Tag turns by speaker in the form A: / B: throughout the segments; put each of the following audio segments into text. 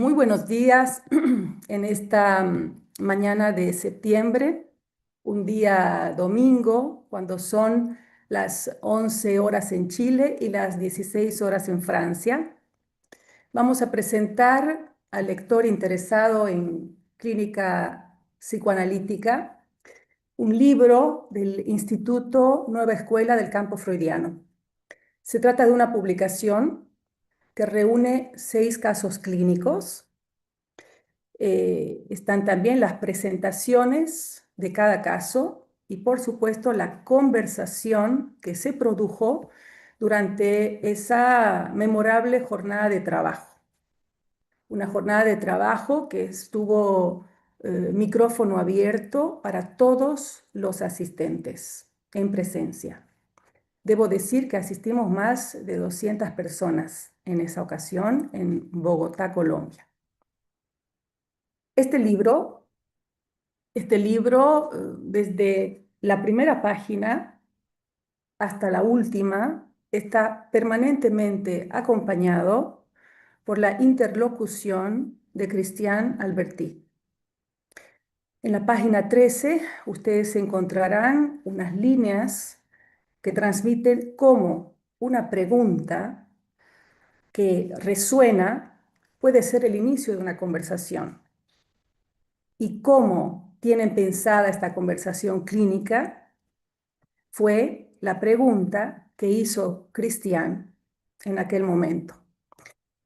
A: Muy buenos días en esta mañana de septiembre, un día domingo, cuando son las 11 horas en Chile y las 16 horas en Francia. Vamos a presentar al lector interesado en clínica psicoanalítica un libro del Instituto Nueva Escuela del Campo Freudiano. Se trata de una publicación que reúne 6 casos clínicos. Están también las presentaciones de cada caso y, por supuesto, la conversación que se produjo durante esa memorable jornada de trabajo. Una jornada de trabajo que estuvo micrófono abierto para todos los asistentes en presencia. Debo decir que asistimos más de 200 personas en esa ocasión en Bogotá, Colombia. Este libro, desde la primera página hasta la última, está permanentemente acompañado por la interlocución de Christian Alberti. En la página 13, ustedes encontrarán unas líneas que transmiten cómo una pregunta que resuena puede ser el inicio de una conversación. Y cómo tienen pensada esta conversación clínica fue la pregunta que hizo Christian en aquel momento.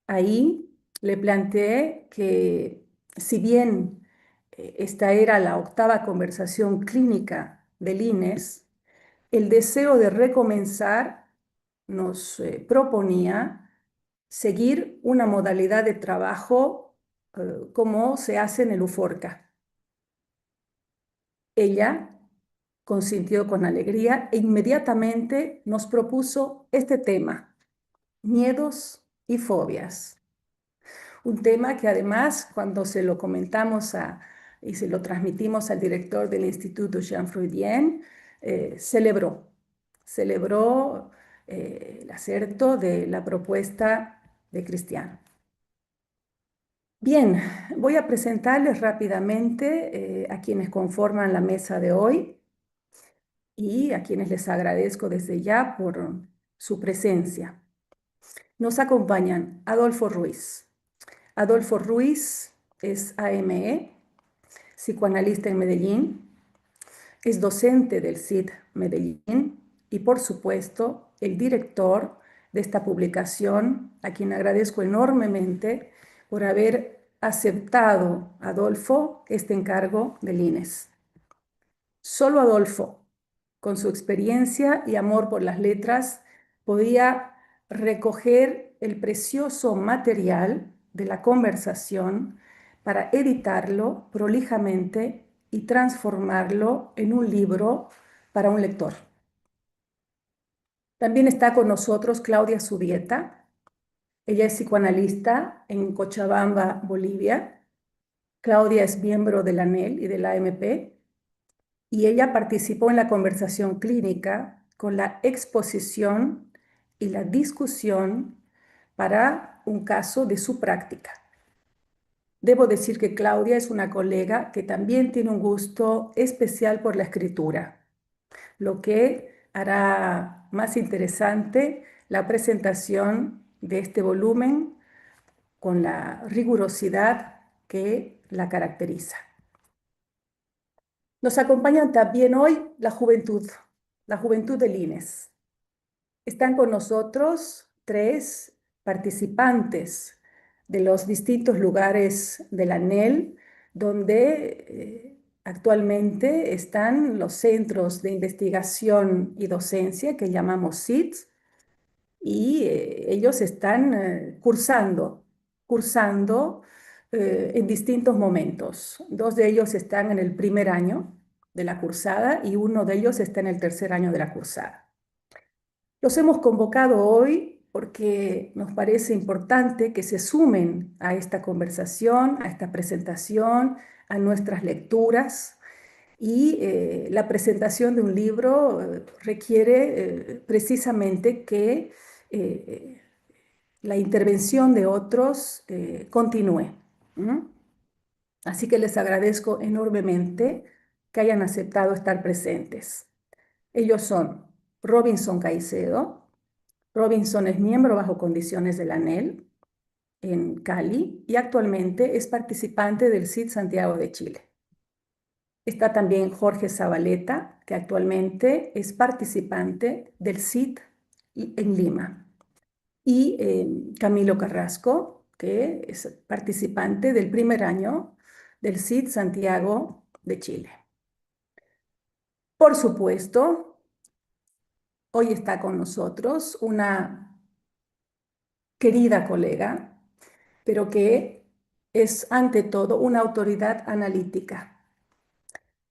A: Ahí le planteé que si bien esta era la 8ª conversación clínica del INES, el deseo de recomenzar nos proponía seguir una modalidad de trabajo como se hace en el UFORCA. Ella consintió con alegría e inmediatamente nos propuso este tema, miedos y fobias. Un tema que además, cuando se lo comentamos y se lo transmitimos al director del Instituto Jean Freudien, celebró el acerto de la propuesta de Christian. Bien, voy a presentarles rápidamente a quienes conforman la mesa de hoy y a quienes les agradezco desde ya por su presencia. Nos acompañan Adolfo Ruiz. Adolfo Ruiz es AME, psicoanalista en Medellín, es docente del CID Medellín y, por supuesto, el director de esta publicación, a quien agradezco enormemente por haber aceptado, Adolfo, este encargo del INES. Solo Adolfo, con su experiencia y amor por las letras, podía recoger el precioso material de la conversación para editarlo prolijamente y transformarlo en un libro para un lector. También está con nosotros Claudia Subieta. Ella es psicoanalista en Cochabamba, Bolivia. Claudia es miembro de la ANEL y de la AMP. Y ella participó en la conversación clínica con la exposición y la discusión para un caso de su práctica. Debo decir que Claudia es una colega que también tiene un gusto especial por la escritura, lo que hará más interesante la presentación de este volumen con la rigurosidad que la caracteriza. Nos acompañan también hoy la juventud del INES. Están con nosotros 3 participantes de los distintos lugares de la ANEL, donde actualmente están los centros de investigación y docencia que llamamos CIDS, y ellos están cursando en distintos momentos. 2 de ellos están en el primer año de la cursada y 1 de ellos está en el tercer año de la cursada. Los hemos convocado hoy porque nos parece importante que se sumen a esta conversación, a esta presentación, a nuestras lecturas. Y la presentación de un libro requiere precisamente que la intervención de otros continúe. ¿Mm? Así que les agradezco enormemente que hayan aceptado estar presentes. Ellos son Robinson Caicedo. Robinson es miembro bajo condiciones del ANEL en Cali y actualmente es participante del CID Santiago de Chile. Está también Jorge Zabaleta, que actualmente es participante del CID en Lima. Y Camilo Carrasco, que es participante del primer año del CID Santiago de Chile. Por supuesto, hoy está con nosotros una querida colega, pero que es ante todo una autoridad analítica.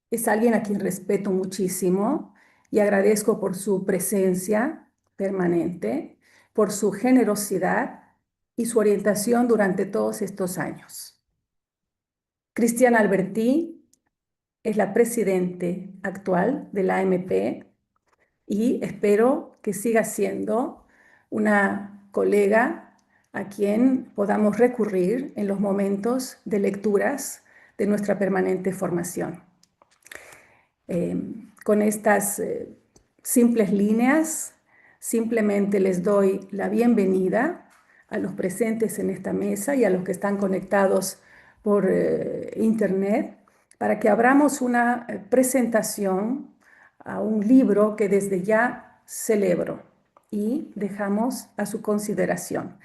A: Es alguien a quien respeto muchísimo y agradezco por su presencia permanente, por su generosidad y su orientación durante todos estos años. Cristiana Albertí es la presidente actual de la AMP y espero que siga siendo una colega a quien podamos recurrir en los momentos de lecturas de nuestra permanente formación. Con estas simples líneas, simplemente les doy la bienvenida a los presentes en esta mesa y a los que están conectados por internet para que abramos una presentación a un libro que desde ya celebro y dejamos a su consideración.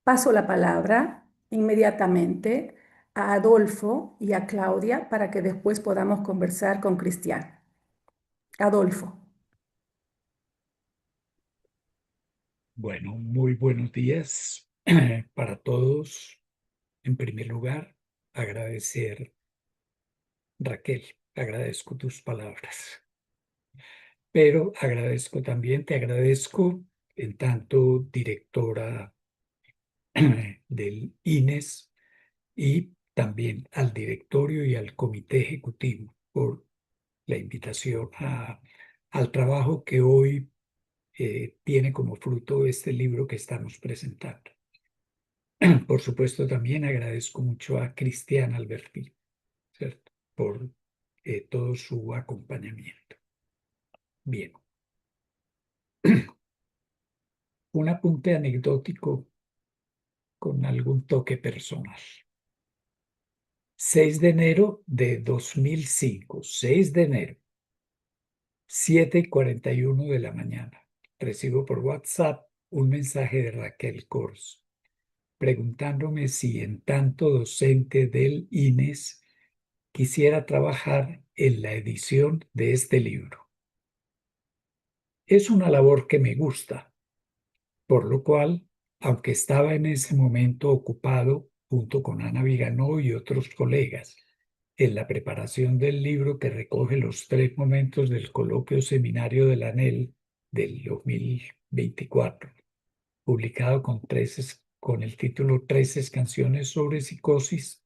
A: Paso la palabra inmediatamente a Adolfo y a Claudia para que después podamos conversar con Cristian. Adolfo.
B: Bueno, muy buenos días para todos. En primer lugar, agradecer, Raquel, agradezco tus palabras, pero agradezco también, te agradezco en tanto directora del INES y también al directorio y al comité ejecutivo por la invitación al trabajo que hoy tiene como fruto este libro que estamos presentando. Por supuesto, también agradezco mucho a Cristian Alberti, ¿cierto? Por todo su acompañamiento. Bien, un apunte anecdótico con algún toque personal. 6 de enero de 2005, 6 de enero, 7:41 de la mañana. Recibo por WhatsApp un mensaje de Raquel Kors preguntándome si en tanto docente del INES quisiera trabajar en la edición de este libro. Es una labor que me gusta, por lo cual, aunque estaba en ese momento ocupado junto con Ana Viganó y otros colegas en la preparación del libro que recoge los 3 momentos del coloquio seminario de la ANEL del 2024, publicado con el título 13 canciones sobre psicosis,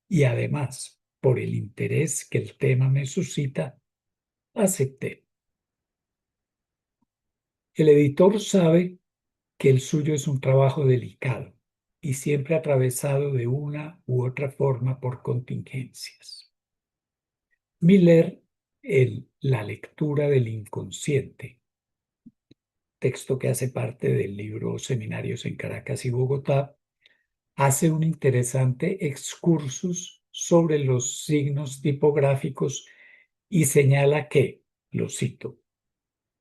B: y además por el interés que el tema me suscita, acepté. El editor sabe que el suyo es un trabajo delicado y siempre atravesado de una u otra forma por contingencias. Miller, en La lectura del inconsciente, texto que hace parte del libro Seminarios en Caracas y Bogotá, hace un interesante excursus sobre los signos tipográficos y señala que, lo cito,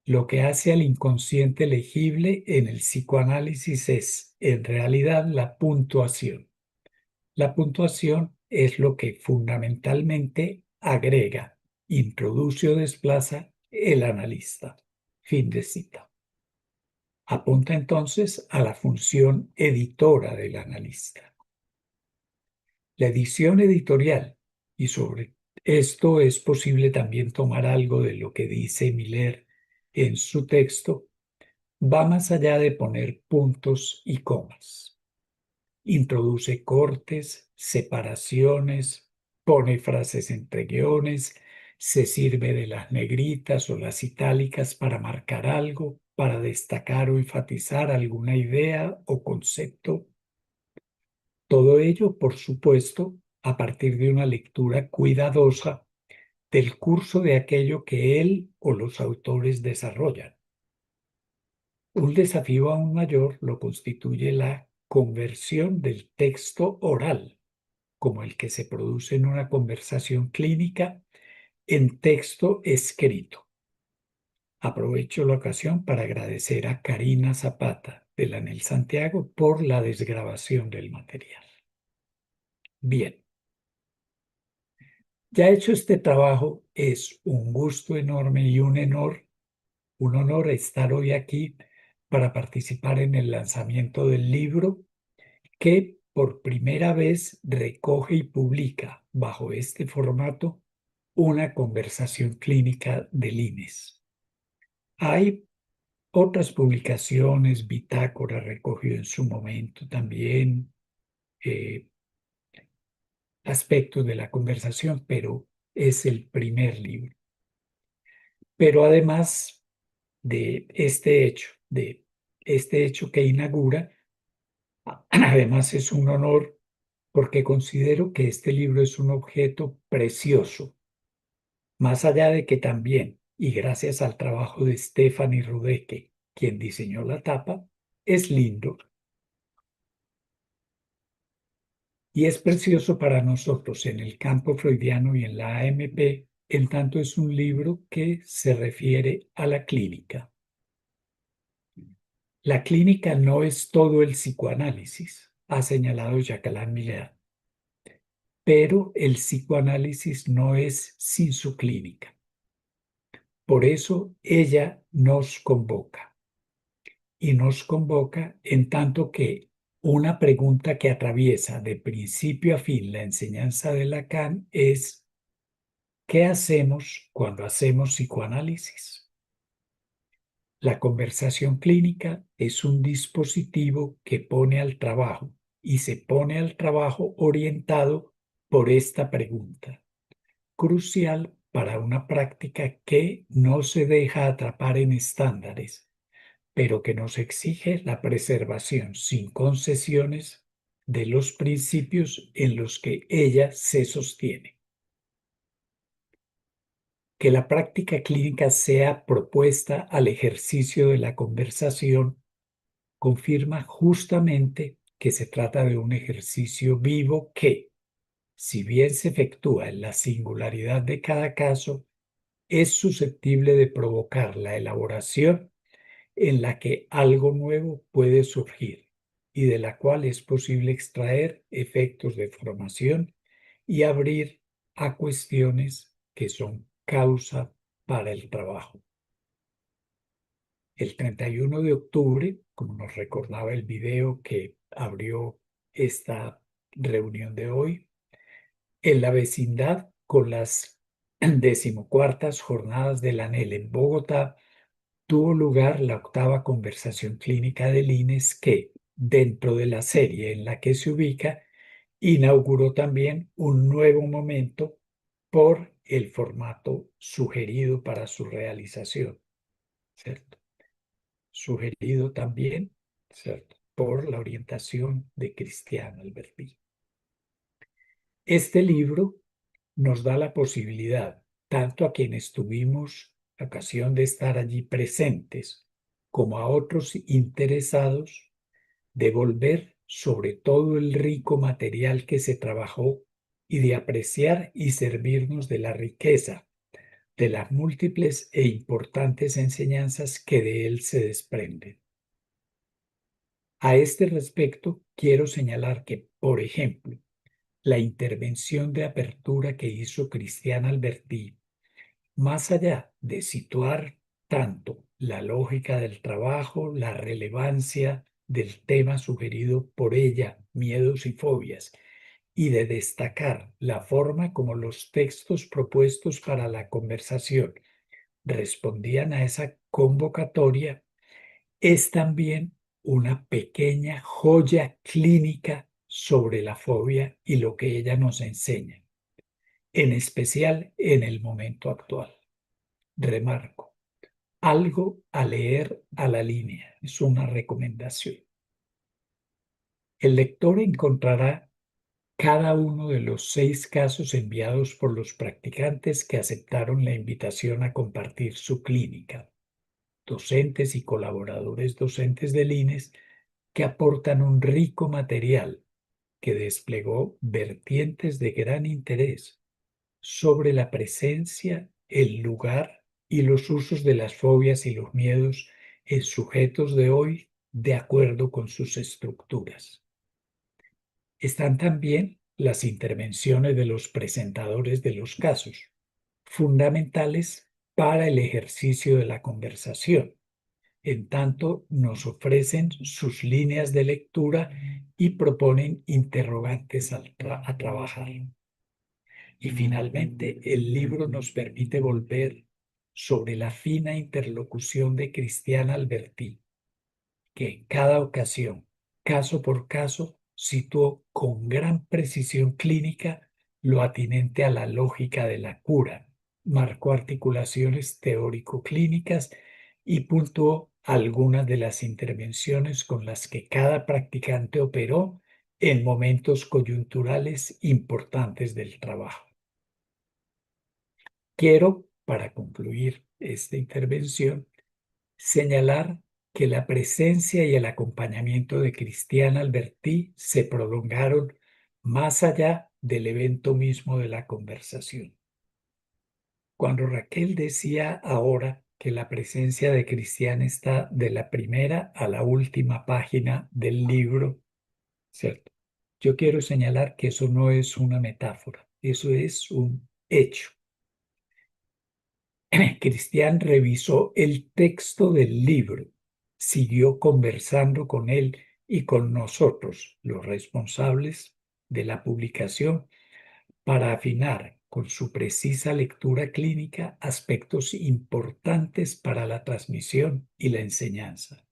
B: lo que hace al inconsciente legible en el psicoanálisis es, en realidad, la puntuación. La puntuación es lo que fundamentalmente agrega, introduce o desplaza el analista. Fin de cita. Apunta entonces a la función editora del analista. La edición editorial, y sobre esto es posible también tomar algo de lo que dice Miller en su texto, va más allá de poner puntos y comas. Introduce cortes, separaciones, pone frases entre guiones, se sirve de las negritas o las itálicas para marcar algo, para destacar o enfatizar alguna idea o concepto. Todo ello, por supuesto, a partir de una lectura cuidadosa del curso de aquello que él o los autores desarrollan. Un desafío aún mayor lo constituye la conversión del texto oral, como el que se produce en una conversación clínica, en texto escrito. Aprovecho la ocasión para agradecer a Karina Zapata de la Anel Santiago por la desgrabación del material. Bien, ya hecho este trabajo, es un gusto enorme y un honor estar hoy aquí para participar en el lanzamiento del libro que por primera vez recoge y publica bajo este formato una conversación clínica del INES. Hay otras publicaciones, bitácora recogió en su momento también aspectos de la conversación, pero es el primer libro. Pero además de este hecho que inaugura, además es un honor porque considero que este libro es un objeto precioso, más allá de que también, y gracias al trabajo de Stephanie Rudecke, quien diseñó la tapa, es lindo. Y es precioso para nosotros en el campo freudiano y en la AMP, en tanto es un libro que se refiere a la clínica. La clínica no es todo el psicoanálisis, ha señalado Jacqueline Miller, pero el psicoanálisis no es sin su clínica. Por eso ella nos convoca. Y nos convoca en tanto que una pregunta que atraviesa de principio a fin la enseñanza de Lacan es: ¿qué hacemos cuando hacemos psicoanálisis? La conversación clínica es un dispositivo que pone al trabajo y se pone al trabajo orientado por esta pregunta, crucial para una práctica que no se deja atrapar en estándares, pero que nos exige la preservación sin concesiones de los principios en los que ella se sostiene. Que la práctica clínica sea propuesta al ejercicio de la conversación confirma justamente que se trata de un ejercicio vivo que, si bien se efectúa en la singularidad de cada caso, es susceptible de provocar la elaboración en la que algo nuevo puede surgir y de la cual es posible extraer efectos de formación y abrir a cuestiones que son causa para el trabajo. El 31 de octubre, como nos recordaba el video que abrió esta reunión de hoy, en la vecindad con las 14ª jornadas del ANEL en Bogotá, tuvo lugar la 8ª conversación clínica del INES que, dentro de la serie en la que se ubica, inauguró también un nuevo momento por el formato sugerido para su realización, ¿cierto? Sugerido también, ¿cierto?, por la orientación de Cristiana Alberti. Este libro nos da la posibilidad, tanto a quienes tuvimos la ocasión de estar allí presentes, como a otros interesados, de volver sobre todo el rico material que se trabajó y de apreciar y servirnos de la riqueza, de las múltiples e importantes enseñanzas que de él se desprenden. A este respecto, quiero señalar que, por ejemplo, la intervención de apertura que hizo Cristiana Alberti, más allá de situar tanto la lógica del trabajo, la relevancia del tema sugerido por ella, miedos y fobias, y de destacar la forma como los textos propuestos para la conversación respondían a esa convocatoria, es también una pequeña joya clínica sobre la fobia y lo que ella nos enseña, en especial en el momento actual. Remarco, algo a leer a la línea, es una recomendación. El lector encontrará cada uno de los 6 casos enviados por los practicantes que aceptaron la invitación a compartir su clínica, docentes y colaboradores docentes del INES que aportan un rico material que desplegó vertientes de gran interés sobre la presencia, el lugar y los usos de las fobias y los miedos en sujetos de hoy de acuerdo con sus estructuras. Están también las intervenciones de los presentadores de los casos, fundamentales para el ejercicio de la conversación, en tanto nos ofrecen sus líneas de lectura y proponen interrogantes a trabajar. Y finalmente, el libro nos permite volver sobre la fina interlocución de Cristian Alberti, que en cada ocasión, caso por caso, situó con gran precisión clínica lo atinente a la lógica de la cura, marcó articulaciones teórico-clínicas y puntuó algunas de las intervenciones con las que cada practicante operó en momentos coyunturales importantes del trabajo. Quiero, para concluir esta intervención, señalar que la presencia y el acompañamiento de Cristian Alberti se prolongaron más allá del evento mismo de la conversación. Cuando Raquel decía ahora que la presencia de Cristian está de la primera a la última página del libro, ¿cierto? Yo quiero señalar que eso no es una metáfora, eso es un hecho. Cristian revisó el texto del libro, siguió conversando con él y con nosotros, los responsables de la publicación, para afinar con su precisa lectura clínica aspectos importantes para la transmisión y la enseñanza.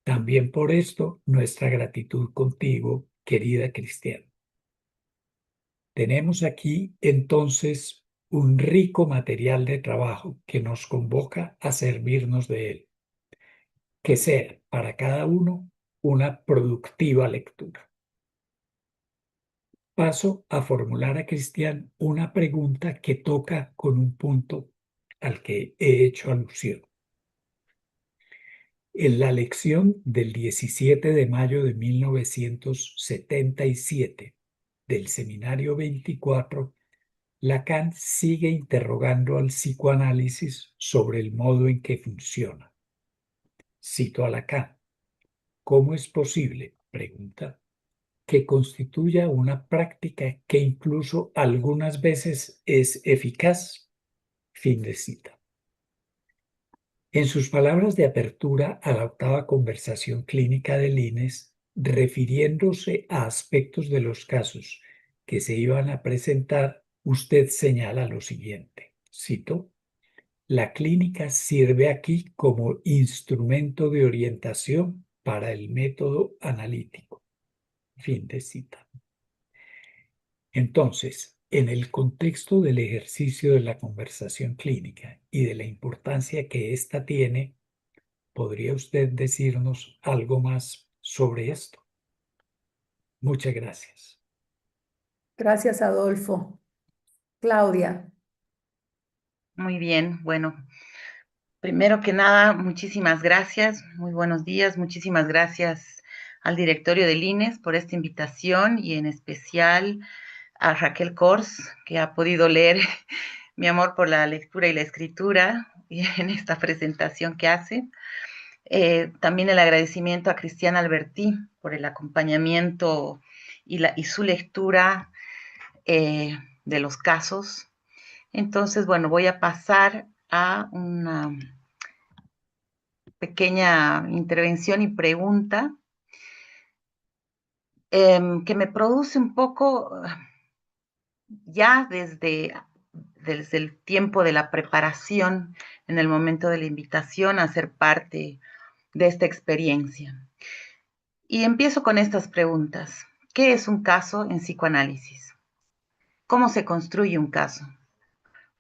B: También por esto, nuestra gratitud contigo, querida Cristian. Tenemos aquí entonces un rico material de trabajo que nos convoca a servirnos de él, que sea para cada uno una productiva lectura. Paso a formular a Cristian una pregunta que toca con un punto al que he hecho alusión. En la lección del 17 de mayo de 1977 del Seminario 24, Lacan sigue interrogando al psicoanálisis sobre el modo en que funciona. Cito a Lacan. ¿Cómo es posible, pregunta, que constituya una práctica que incluso algunas veces es eficaz? Fin de cita. En sus palabras de apertura a la octava conversación clínica del INES, refiriéndose a aspectos de los casos que se iban a presentar, usted señala lo siguiente, cito, la clínica sirve aquí como instrumento de orientación para el método analítico. Fin de cita. Entonces, en el contexto del ejercicio de la conversación clínica y de la importancia que ésta tiene, ¿podría usted decirnos algo más sobre esto? Muchas gracias.
A: Gracias, Adolfo. Claudia.
C: Muy bien, bueno, primero que nada, muchísimas gracias, muy buenos días, muchísimas gracias al directorio del INES por esta invitación y en especial a Raquel Kors, que ha podido leer mi amor por la lectura y la escritura en esta presentación que hace. También el agradecimiento a Cristian Alberti por el acompañamiento y su lectura de los casos. Entonces, bueno, voy a pasar a una pequeña intervención y pregunta que me produce un poco ya desde el tiempo de la preparación, en el momento de la invitación a ser parte de esta experiencia. Y empiezo con estas preguntas. ¿Qué es un caso en psicoanálisis? ¿Cómo se construye un caso?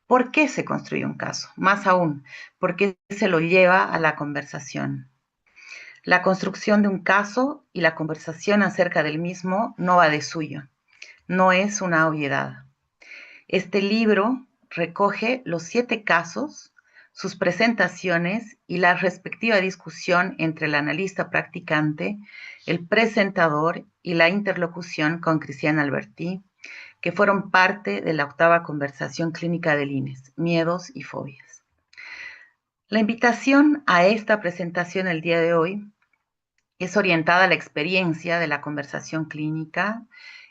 C: ¿Por qué se construye un caso? Más aún, ¿por qué se lo lleva a la conversación? La construcción de un caso y la conversación acerca del mismo no va de suyo, no es una obviedad. Este libro recoge los 7 casos, sus presentaciones y la respectiva discusión entre el analista practicante, el presentador y la interlocución con Cristian Albertí, que fueron parte de la 8ª conversación clínica del INES, miedos y fobias. La invitación a esta presentación el día de hoy es orientada a la experiencia de la conversación clínica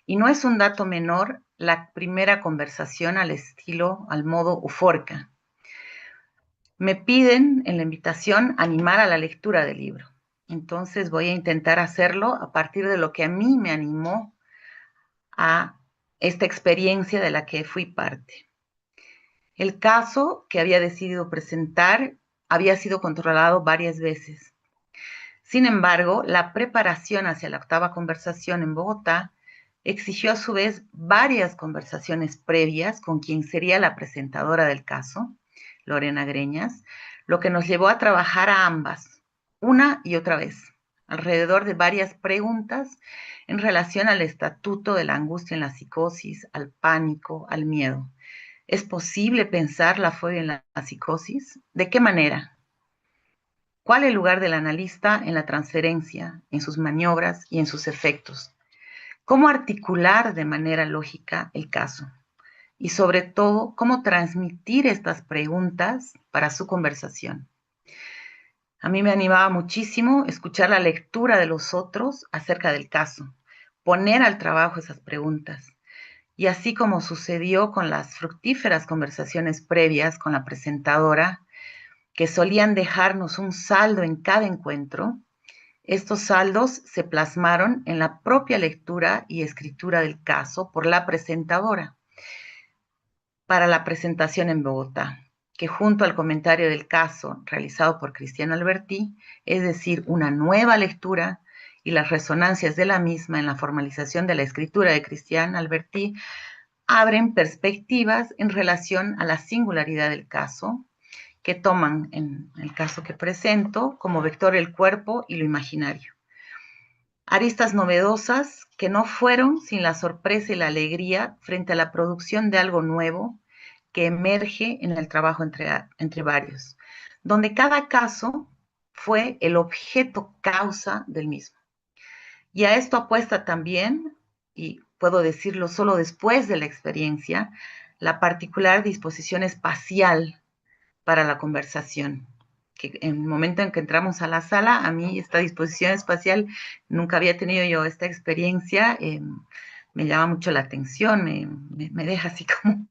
C: y no es un dato menor la primera conversación al modo Uforca. Me piden en la invitación animar a la lectura del libro. Entonces voy a intentar hacerlo a partir de lo que a mí me animó a esta experiencia de la que fui parte. El caso que había decidido presentar había sido controlado varias veces. Sin embargo, la preparación hacia la 8ª conversación en Bogotá exigió a su vez varias conversaciones previas con quien sería la presentadora del caso, Lorena Greñas, lo que nos llevó a trabajar a ambas, una y otra vez, alrededor de varias preguntas en relación al estatuto de la angustia en la psicosis, al pánico, al miedo. ¿Es posible pensar la fobia en la psicosis? ¿De qué manera? ¿Cuál es el lugar del analista en la transferencia, en sus maniobras y en sus efectos? ¿Cómo articular de manera lógica el caso? Y sobre todo, ¿cómo transmitir estas preguntas para su conversación? A mí me animaba muchísimo escuchar la lectura de los otros acerca del caso, poner al trabajo esas preguntas. Y así como sucedió con las fructíferas conversaciones previas con la presentadora, que solían dejarnos un saldo en cada encuentro, estos saldos se plasmaron en la propia lectura y escritura del caso por la presentadora para la presentación en Bogotá, que junto al comentario del caso realizado por Cristian Albertí, es decir, una nueva lectura y las resonancias de la misma en la formalización de la escritura de Cristian Albertí, abren perspectivas en relación a la singularidad del caso, que toman, en el caso que presento, como vector el cuerpo y lo imaginario. Aristas novedosas que no fueron sin la sorpresa y la alegría frente a la producción de algo nuevo que emerge en el trabajo entre varios, donde cada caso fue el objeto causa del mismo. Y a esto apuesta también, y puedo decirlo solo después de la experiencia, la particular disposición espacial para la conversación. Que en el momento en que entramos a la sala, a mí esta disposición espacial, nunca había tenido yo esta experiencia, me llama mucho la atención, me deja así como,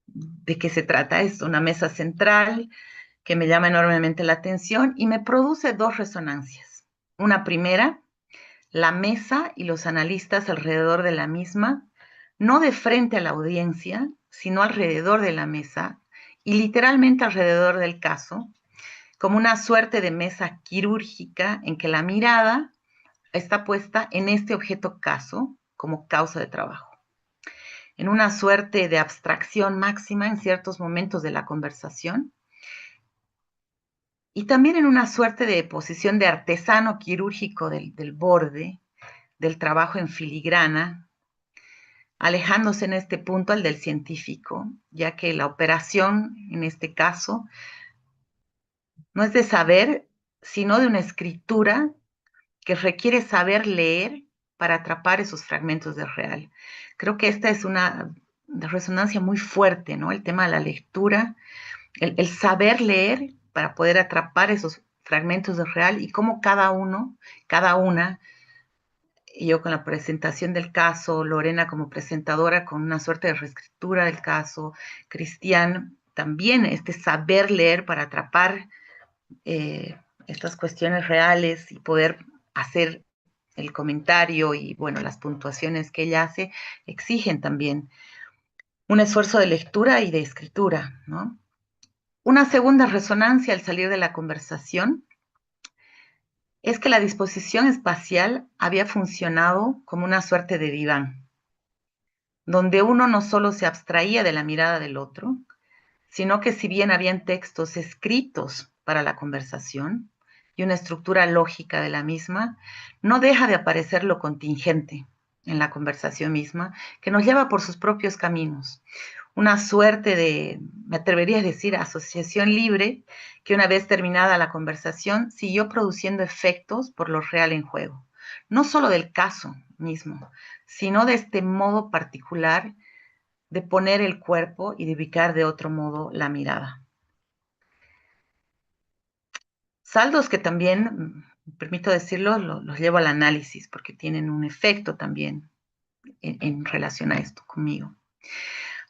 C: ¿de qué se trata esto? Una mesa central que me llama enormemente la atención y me produce 2 resonancias. Una primera, la mesa y los analistas alrededor de la misma, no de frente a la audiencia, sino alrededor de la mesa y literalmente alrededor del caso, como una suerte de mesa quirúrgica en que la mirada está puesta en este objeto caso como causa de trabajo, en una suerte de abstracción máxima en ciertos momentos de la conversación y también en una suerte de posición de artesano quirúrgico del borde, del trabajo en filigrana, alejándose en este punto al del científico, ya que la operación en este caso no es de saber, sino de una escritura que requiere saber leer para atrapar esos fragmentos de real. Creo que esta es una resonancia muy fuerte, ¿no? El tema de la lectura, el saber leer para poder atrapar esos fragmentos de real y cómo cada uno, cada una, yo con la presentación del caso, Lorena como presentadora con una suerte de reescritura del caso, Cristian también este saber leer para atrapar estas cuestiones reales y poder hacer el comentario y, bueno, las puntuaciones que ella hace, exigen también un esfuerzo de lectura y de escritura, ¿no? Una segunda resonancia al salir de la conversación es que la disposición espacial había funcionado como una suerte de diván, donde uno no solo se abstraía de la mirada del otro, sino que si bien habían textos escritos para la conversación, y una estructura lógica de la misma, no deja de aparecer lo contingente en la conversación misma, que nos lleva por sus propios caminos. Una suerte de, me atrevería a decir, asociación libre, que una vez terminada la conversación siguió produciendo efectos por lo real en juego. No solo del caso mismo, sino de este modo particular de poner el cuerpo y de ubicar de otro modo la mirada. Saldos que también, permito decirlo, los llevo al análisis porque tienen un efecto también en relación a esto conmigo.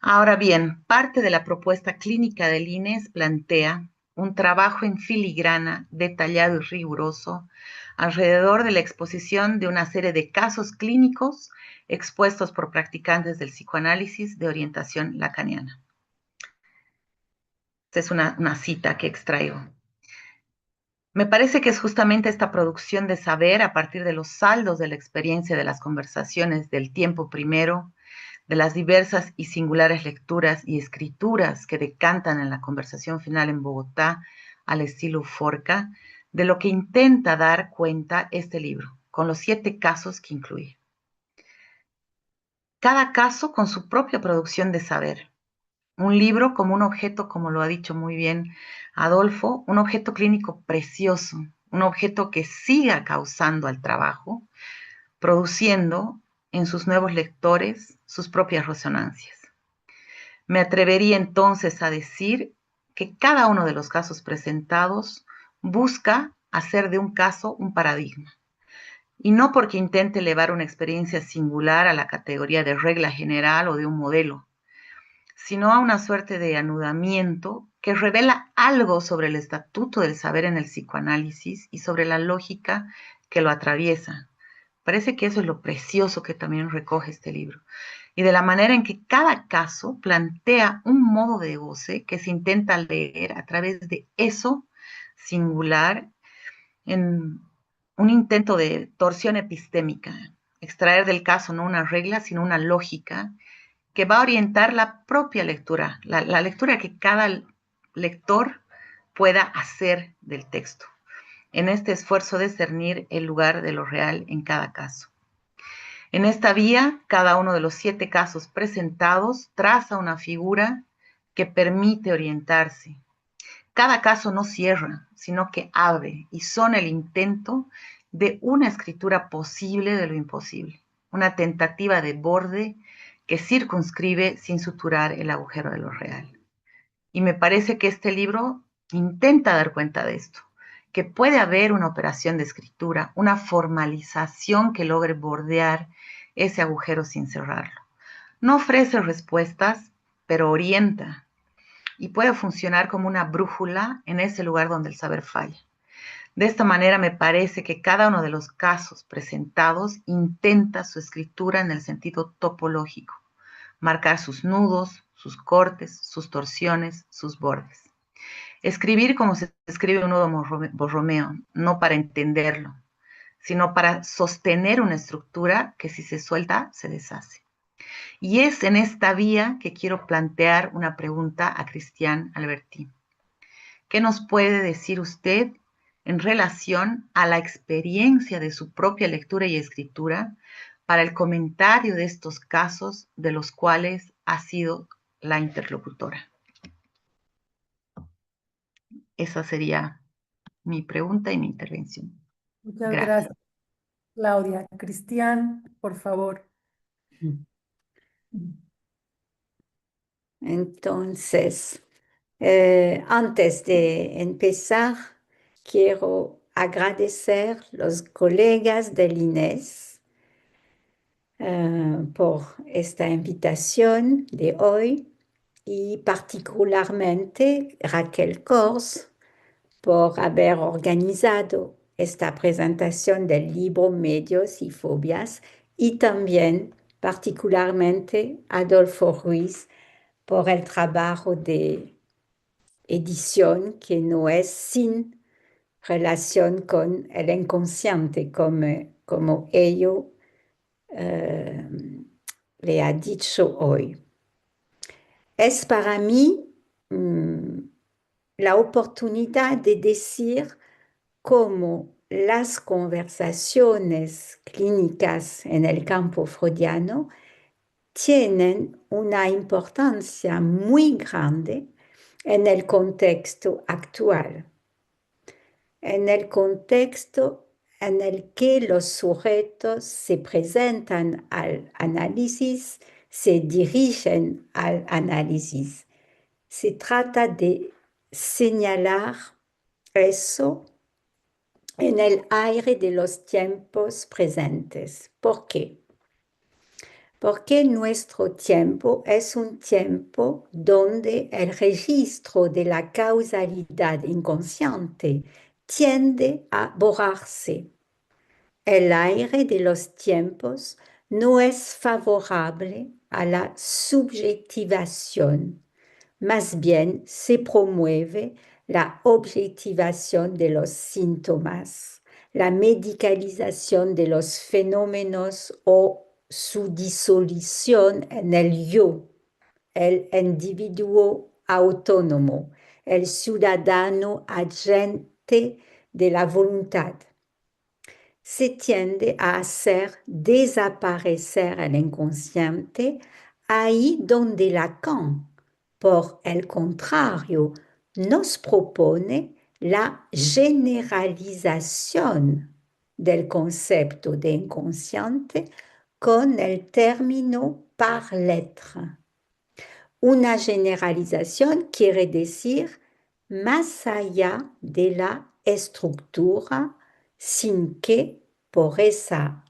C: Ahora bien, parte de la propuesta clínica del INES plantea un trabajo en filigrana, detallado y riguroso, alrededor de la exposición de una serie de casos clínicos expuestos por practicantes del psicoanálisis de orientación lacaniana. Esta es una cita que extraigo. Me parece que es justamente esta producción de saber a partir de los saldos de la experiencia de las conversaciones del tiempo primero, de las diversas y singulares lecturas y escrituras que decantan en la conversación final en Bogotá al estilo Forca, de lo que intenta dar cuenta este libro, con los 7 casos que incluye. Cada caso con su propia producción de saber. Un libro como un objeto, como lo ha dicho muy bien Adolfo, un objeto clínico precioso, un objeto que siga causando al trabajo, produciendo en sus nuevos lectores sus propias resonancias. Me atrevería entonces a decir que cada uno de los casos presentados busca hacer de un caso un paradigma. Y no porque intente elevar una experiencia singular a la categoría de regla general o de un modelo, sino a una suerte de anudamiento que revela algo sobre el estatuto del saber en el psicoanálisis y sobre la lógica que lo atraviesa. Parece que eso es lo precioso que también recoge este libro. Y de la manera en que cada caso plantea un modo de goce que se intenta leer a través de eso singular en un intento de torsión epistémica, extraer del caso no una regla, sino una lógica que va a orientar la propia lectura, la lectura que cada lector pueda hacer del texto, en este esfuerzo de discernir el lugar de lo real en cada caso. En esta vía, cada uno de los 7 casos presentados traza una figura que permite orientarse. Cada caso no cierra, sino que abre y son el intento de una escritura posible de lo imposible, una tentativa de borde que circunscribe sin suturar el agujero de lo real. Y me parece que este libro intenta dar cuenta de esto, que puede haber una operación de escritura, una formalización que logre bordear ese agujero sin cerrarlo. No ofrece respuestas, pero orienta y puede funcionar como una brújula en ese lugar donde el saber falla. De esta manera me parece que cada uno de los casos presentados intenta su escritura en el sentido topológico, marcar sus nudos, sus cortes, sus torsiones, sus bordes. Escribir como se escribe un nudo borromeo, no para entenderlo, sino para sostener una estructura que si se suelta, se deshace. Y es en esta vía que quiero plantear una pregunta a Cristian Albertí. ¿Qué nos puede decir usted en relación a la experiencia de su propia lectura y escritura para el comentario de estos casos de los cuales ha sido la interlocutora? Esa sería mi pregunta y mi intervención.
A: Muchas
C: Gracias.
A: gracias, Claudia. Cristian, por favor.
D: Entonces, antes de empezar, quiero agradecer a los colegas del INES por esta invitación de hoy y particularmente Raquel Kors por haber organizado esta presentación del libro Medios y Fobias y también particularmente Adolfo Ruiz por el trabajo de edición que no es sin relación con el inconsciente, como ello le ha dicho hoy. Es para mí la oportunidad de decir cómo las conversaciones clínicas en el campo freudiano tienen una importancia muy grande en el contexto actual, en el contexto en el que los sujetos se presentan al análisis, se dirigen al análisis. Se trata de señalar eso en el aire de los tiempos presentes. ¿Por qué? Porque nuestro tiempo es un tiempo donde el registro de la causalidad inconsciente tiende a borrarse. El aire de los tiempos no es favorable a la subjetivación, más bien se promueve la objetivación de los síntomas, la medicalización de los fenómenos o su disolución en el yo, el individuo autónomo, el ciudadano agente de la voluntad. Se tiende a hacer desaparecer el inconsciente ahí donde Lacan, por el contrario, nos propone la generalización del concepto de inconsciente con el término par l'être. Una generalización quiere decir más allá de la estructura, sin que por esa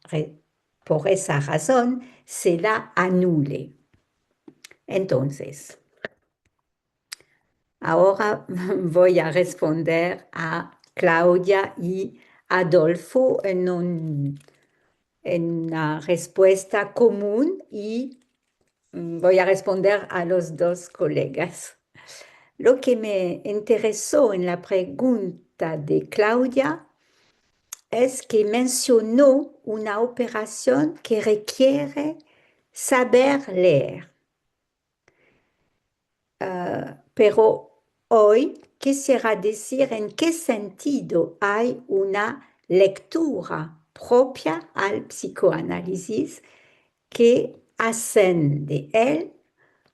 D: razón se la anule. Entonces, ahora voy a responder a Claudia y Adolfo en una respuesta común y voy a responder a los dos colegas. Lo que me interesó en la pregunta de Claudia es que mencionó una operación que requiere saber leer. Pero hoy quisiera decir en qué sentido hay una lectura propia al psicoanálisis que hacen de él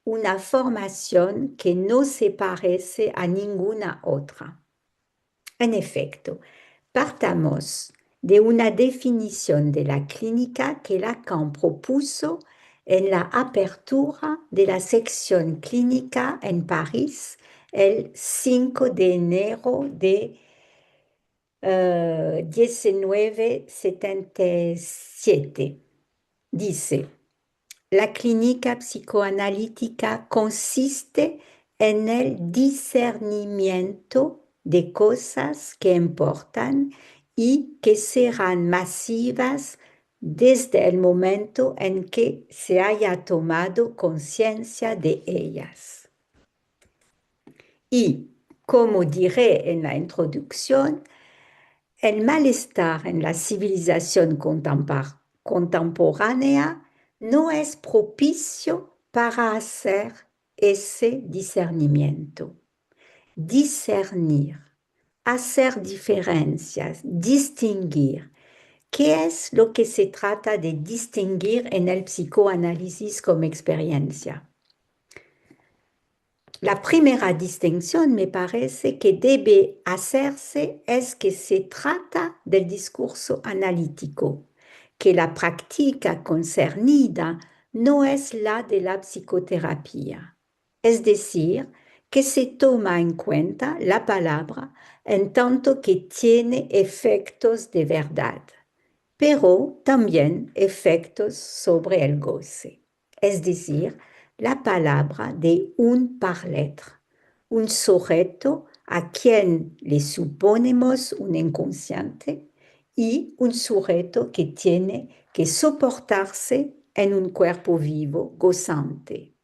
D: una formación que no se parece a ninguna otra. En efecto, partamos de una definición de la clínica que Lacan propuso en la apertura de la sección clínica en París el 5 de enero de 1977. Dice: la clínica psicoanalítica consiste en el discernimiento de cosas que importan y que serán masivas desde el momento en que se haya tomado conciencia de ellas. Y, como diré en la introducción, el malestar en la civilización contemporánea no es propicio para hacer ese discernimiento. Discernir, hacer diferencias, distinguir. ¿Qué es lo que se trata de distinguir en el psicoanálisis como experiencia? La primera distinción me parece que debe hacerse es que se trata del discurso analítico, que la práctica concernida no es la de la psicoterapia. Es decir, que se toma en cuenta la palabra en tanto que tiene efectos de verdad, pero también efectos sobre el goce. Es decir, la palabra de un par l'être, un sujeto a quien le suponemos un inconsciente y un sujeto que tiene que soportarse en un cuerpo vivo gozante.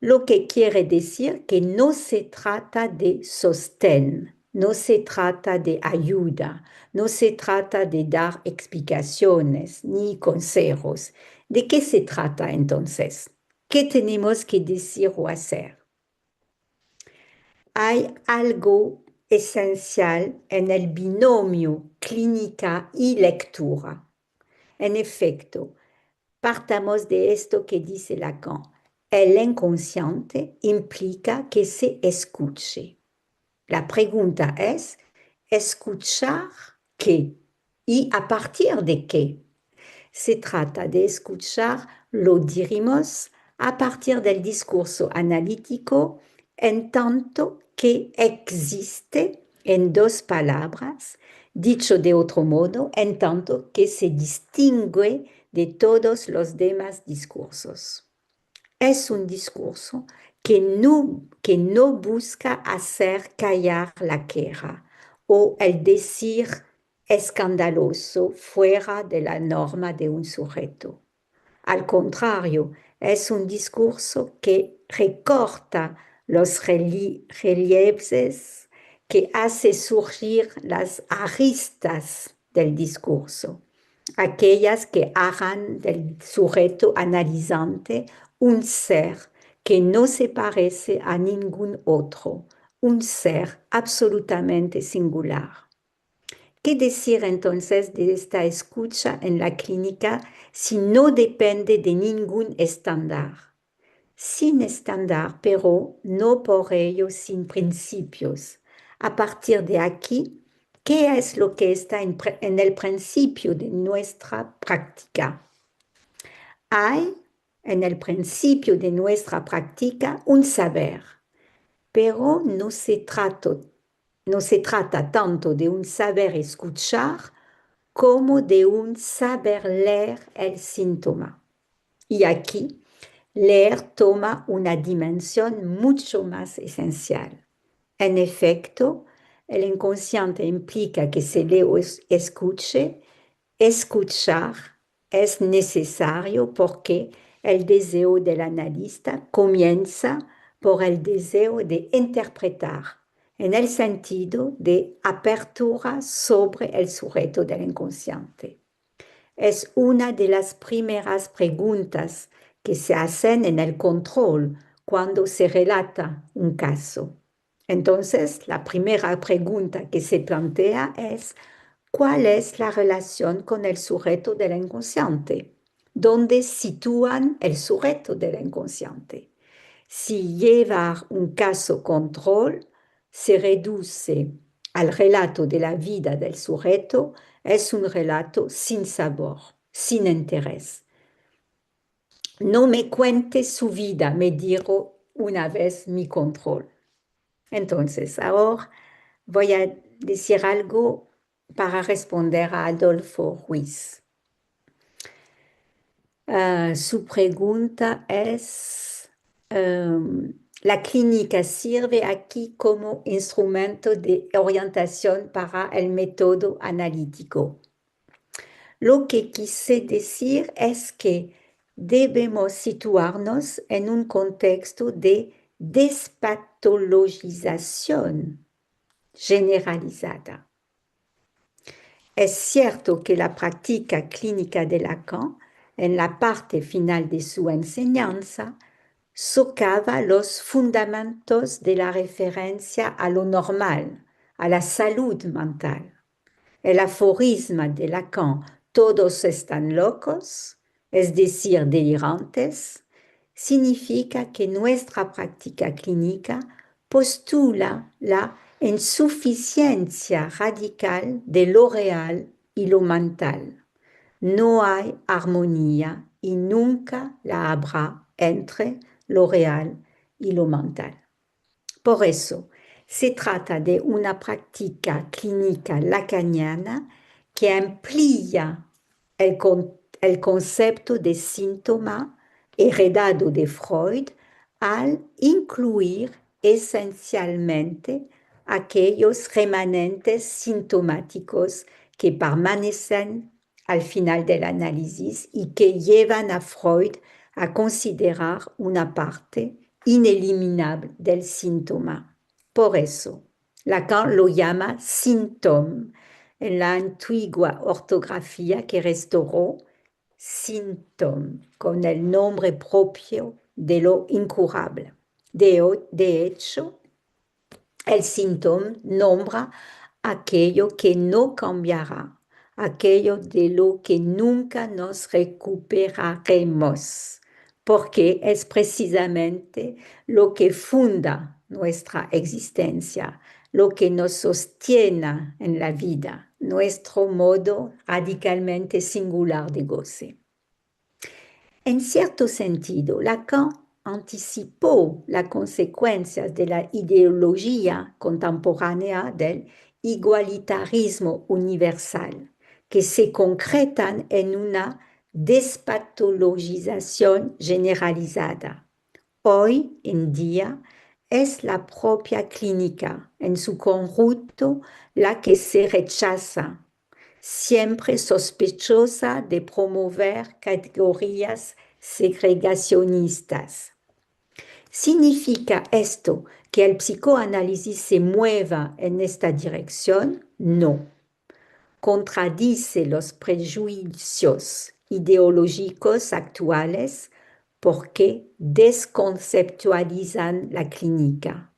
D: Lo que quiere decir que no se trata de sostén, no se trata de ayuda, no se trata de dar explicaciones ni consejos. ¿De qué se trata entonces? ¿Qué tenemos que decir o hacer? Hay algo esencial en el binomio clínica y lectura. En efecto, partamos de esto que dice Lacan. El inconsciente implica que se escuche. La pregunta es, ¿escuchar qué? ¿Y a partir de qué? Se trata de escuchar, lo dirimos, a partir del discurso analítico, en tanto que existe en dos palabras, dicho de otro modo, en tanto que se distingue de todos los demás discursos. Es un discurso que no busca hacer callar la queja o el decir escandaloso fuera de la norma de un sujeto. Al contrario, es un discurso que recorta los relieves, que hace surgir las aristas del discurso, aquellas que hagan del sujeto analizante un ser que no se parece a ningún otro, un ser absolutamente singular. ¿Qué decir entonces de esta escucha en la clínica si no depende de ningún estándar? Sin estándar, pero no por ello sin principios. A partir de aquí, ¿qué es lo que está en el principio de nuestra práctica? Hay en el principio de nuestra práctica un saber, pero no se trata tanto de un saber escuchar como de un saber leer el síntoma. Y aquí, leer toma una dimensión mucho más esencial. En efecto, el inconsciente implica que se le escuche. Escuchar es necesario porque el deseo del analista comienza por el deseo de interpretar, en el sentido de apertura sobre el sujeto del inconsciente. Es una de las primeras preguntas que se hacen en el control cuando se relata un caso. Entonces, la primera pregunta que se plantea es, ¿cuál es la relación con el sujeto del inconsciente? ¿Dónde sitúan el sujeto del inconsciente? Si llevar un caso control se reduce al relato de la vida del sujeto, es un relato sin sabor, sin interés. No me cuente su vida, me dijo una vez mi control. Entonces, ahora voy a decir algo para responder a Adolfo Ruiz. Su pregunta es, ¿la clínica sirve aquí como instrumento de orientación para el método analítico? Lo que quise decir es que debemos situarnos en un contexto de despatologización generalizada. Es cierto que la práctica clínica de Lacan, en la parte final de su enseñanza, socava los fundamentos de la referencia a lo normal, a la salud mental. El aforisma de Lacan, todos están locos, es decir, delirantes, significa que nuestra práctica clínica postula la insuficiencia radical de lo real y lo mental. No hay armonía y nunca la habrá entre lo real y lo mental. Por eso, se trata de una práctica clínica lacaniana que amplía el concepto de síntoma heredado de Freud al incluir esencialmente aquellos remanentes sintomáticos que permanecen al final del análisis y que llevan a Freud a considerar una parte ineliminable del síntoma. Por eso, Lacan lo llama síntoma en la antigua ortografía que restauró síntoma con el nombre propio de lo incurable. De hecho, El síntoma nombra aquello que no cambiará, aquello de lo que nunca nos recuperaremos, porque es precisamente lo que funda nuestra existencia, lo que nos sostiene en la vida, nuestro modo radicalmente singular de goce. En cierto sentido, Lacan anticipó las consecuencias de la ideología contemporánea del igualitarismo universal, que se concretan en una despatologización generalizada. Hoy en día es la propia clínica en su conjunto la que se rechaza, siempre sospechosa de promover categorías segregacionistas. ¿Significa esto que el psicoanálisis se mueva en esta dirección? No. Contradice los prejuicios ideológicos actuales porque desconceptualizan la clínica.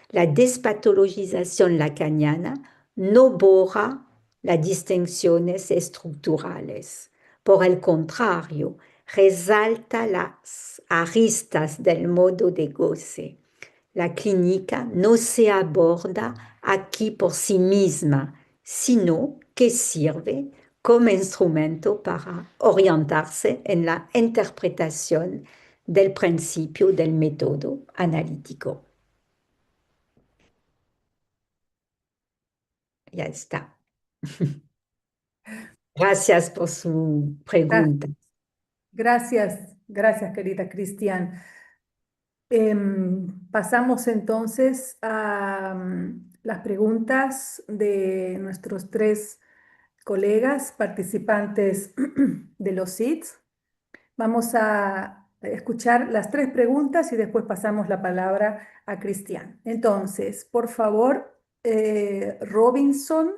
D: La despatologización lacaniana no borra las distinciones estructurales. Por el contrario, resalta las aristas del modo de goce. La clínica no se aborda aquí por sí misma, sino que sirve como instrumento para orientarse en la interpretación del principio del método analítico. Ya está. Gracias por su pregunta.
A: Gracias, gracias, querida Cristian. Pasamos entonces a las preguntas de nuestros tres colegas participantes de los SITs. Vamos a escuchar las tres preguntas y después pasamos la palabra a Cristian. Entonces, por favor, Robinson,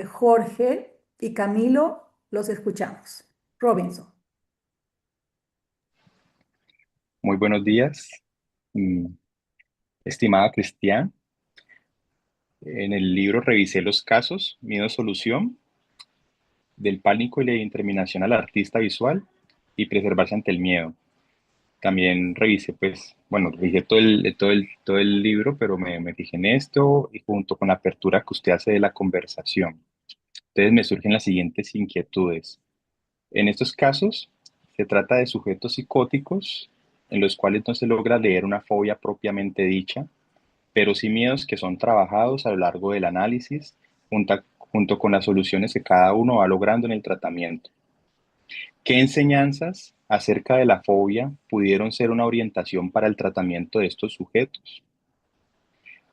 A: Jorge y Camilo, los escuchamos. Robinson.
E: Muy buenos días, estimada Cristian. En el libro revisé los casos, miedo-solución, del pánico y la determinación al artista visual y preservarse ante el miedo. También revisé, revisé todo el libro, pero me fijé en esto y junto con la apertura que usted hace de la conversación. Entonces me surgen las siguientes inquietudes. En estos casos, se trata de sujetos psicóticos en los cuales no se logra leer una fobia propiamente dicha, pero sí miedos que son trabajados a lo largo del análisis, junto con las soluciones que cada uno va logrando en el tratamiento. ¿Qué enseñanzas acerca de la fobia pudieron ser una orientación para el tratamiento de estos sujetos?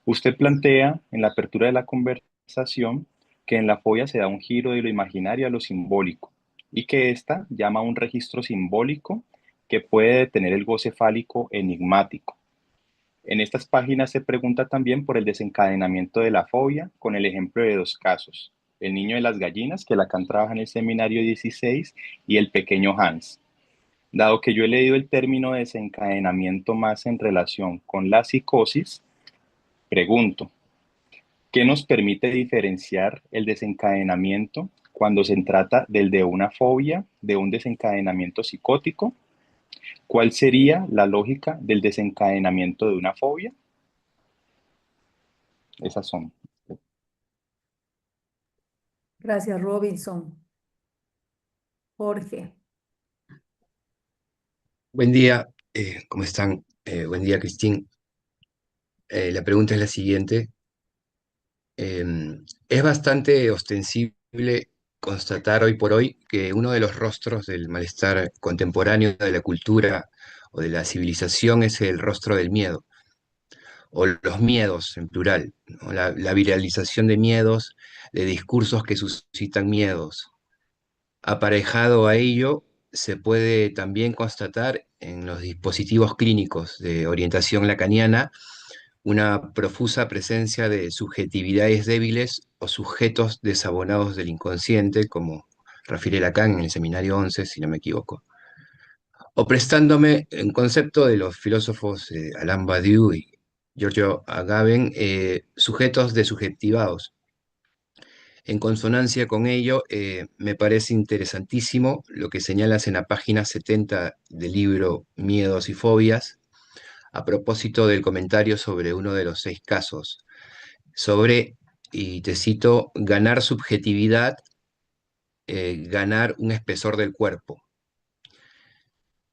E: Usted plantea en la apertura de la conversación que en la fobia se da un giro de lo imaginario a lo simbólico y que ésta llama a un registro simbólico que puede detener el goce fálico enigmático. En estas páginas se pregunta también por el desencadenamiento de la fobia con el ejemplo de dos casos: el niño de las gallinas, que Lacan trabaja en el seminario 16, y el pequeño Hans. Dado que yo he leído el término desencadenamiento más en relación con la psicosis, pregunto, ¿qué nos permite diferenciar el desencadenamiento cuando se trata del de una fobia, de un desencadenamiento psicótico? ¿Cuál sería la lógica del desencadenamiento de una fobia? Esas son.
A: Gracias, Robinson. Jorge.
F: Buen día, ¿cómo están? Buen día, Cristín. La pregunta es la siguiente. Es bastante ostensible constatar hoy por hoy que uno de los rostros del malestar contemporáneo de la cultura o de la civilización es el rostro del miedo, o los miedos en plural, ¿no? La viralización de miedos, de discursos que suscitan miedos. Aparejado a ello, se puede también constatar en los dispositivos clínicos de orientación lacaniana una profusa presencia de subjetividades débiles o sujetos desabonados del inconsciente, como refiere Lacan en el seminario 11, si no me equivoco. O prestándome en concepto de los filósofos Alain Badiou y Giorgio Agamben, sujetos desubjetivados. En consonancia con ello, me parece interesantísimo lo que señalas en la página 70 del libro Miedos y Fobias, a propósito del comentario sobre uno de los 6 casos, sobre, y te cito, ganar subjetividad, ganar un espesor del cuerpo.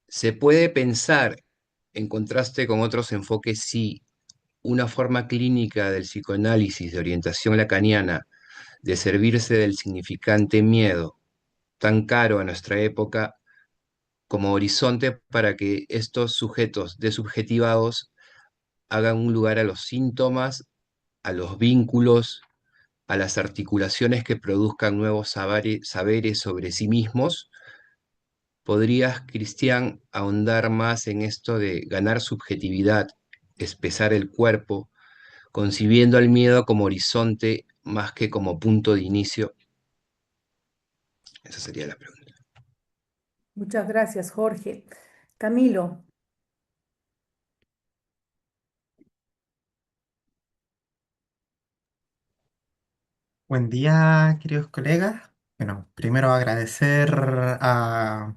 F: Se puede pensar, en contraste con otros enfoques, si una forma clínica del psicoanálisis de orientación lacaniana de servirse del significante miedo, tan caro a nuestra época, como horizonte para que estos sujetos desubjetivados hagan un lugar a los síntomas, a los vínculos, a las articulaciones que produzcan nuevos saberes sobre sí mismos. ¿Podrías, Cristian, ahondar más en esto de ganar subjetividad, espesar el cuerpo, concibiendo al miedo como horizonte más que como punto de inicio? Esa sería la pregunta.
A: Muchas gracias, Jorge. Camilo,
G: Buen día, queridos colegas. Bueno, primero agradecer a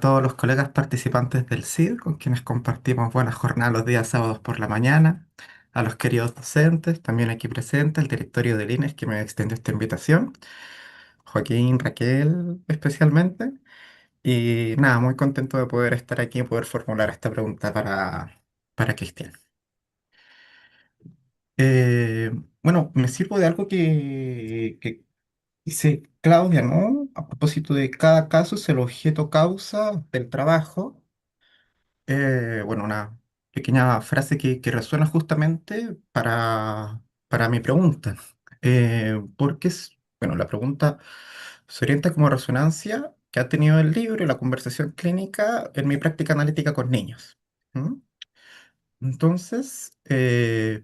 G: todos los colegas participantes del CID, con quienes compartimos buenas jornadas los días sábados por la mañana, a los queridos docentes, también aquí presentes, el directorio del INES que me extendió esta invitación, Joaquín, Raquel especialmente, y nada, muy contento de poder estar aquí y poder formular esta pregunta para Cristian. Eh, bueno, me sirvo de algo que dice Claudia, ¿no? A propósito de cada caso es el objeto causa del trabajo. Bueno, una pequeña frase que resuena justamente para mi pregunta. Porque bueno, la pregunta se orienta como resonancia que ha tenido el libro y la conversación clínica en mi práctica analítica con niños. ¿Mm? Entonces,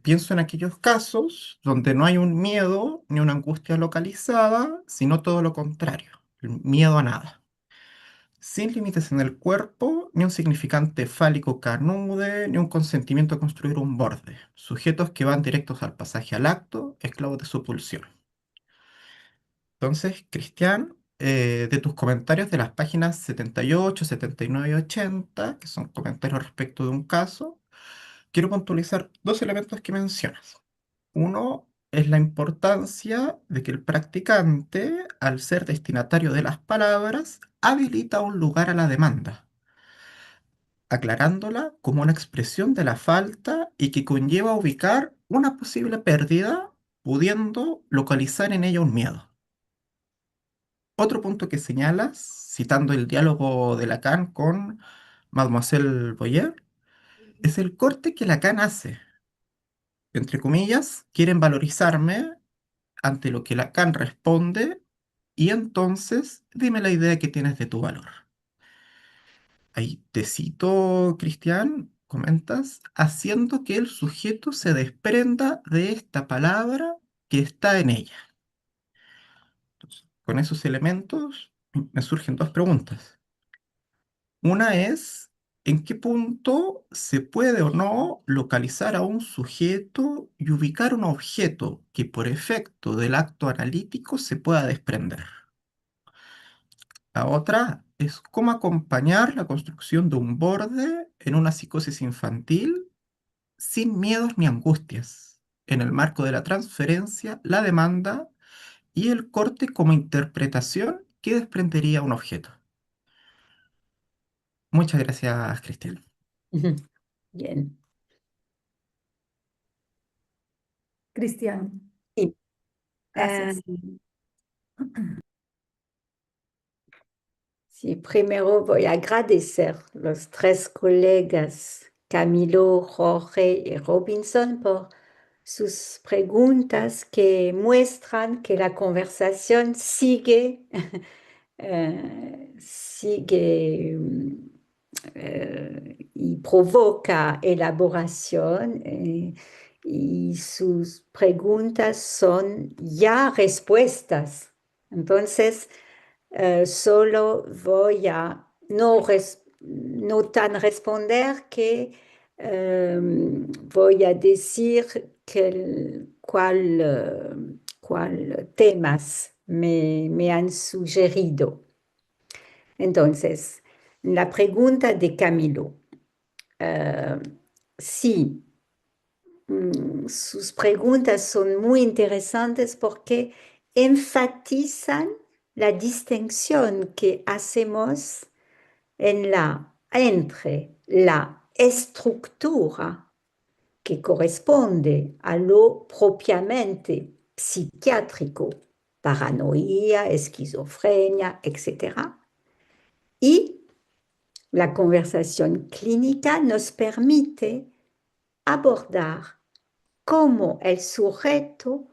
G: pienso en aquellos casos donde no hay un miedo ni una angustia localizada, sino todo lo contrario, el miedo a nada. Sin límites en el cuerpo, ni un significante fálico canude, ni un consentimiento a construir un borde. Sujetos que van directos al pasaje al acto, esclavos de su pulsión. Entonces, Cristian, de tus comentarios de las páginas 78, 79 y 80, que son comentarios respecto de un caso, quiero puntualizar dos elementos que mencionas. Uno es la importancia de que el practicante, al ser destinatario de las palabras, habilita un lugar a la demanda, aclarándola como una expresión de la falta y que conlleva ubicar una posible pérdida, pudiendo localizar en ella un miedo. Otro punto que señalas, citando el diálogo de Lacan con Mademoiselle Boyer, es el corte que Lacan hace. Entre comillas, quieren valorizarme, ante lo que Lacan responde, y entonces dime la idea que tienes de tu valor. Ahí te cito, Cristian, comentas, haciendo que el sujeto se desprenda de esta palabra que está en ella. Entonces, con esos elementos me surgen dos preguntas. Una es, ¿en qué punto se puede o no localizar a un sujeto y ubicar un objeto que por efecto del acto analítico se pueda desprender? La otra es cómo acompañar la construcción de un borde en una psicosis infantil sin miedos ni angustias, en el marco de la transferencia, la demanda y el corte como interpretación que desprendería un objeto. Muchas gracias, Cristian.
D: Bien.
A: Cristian,
D: Sí.
A: gracias.
D: Sí, primero voy a agradecer los tres colegas, Camilo, Jorge y Robinson, por sus preguntas que muestran que la conversación sigue, sigue y provoca elaboración y sus preguntas son ya respuestas. Entonces, solo voy a no tan responder que voy a decir cuál temas me han sugerido. Entonces, la pregunta de Camilo. Sí, sus preguntas son muy interesantes porque enfatizan la distinción que hacemos entre la estructura que corresponde a lo propiamente psiquiátrico, paranoia, esquizofrenia, etc. Y la conversación clínica nos permite abordar cómo el sujeto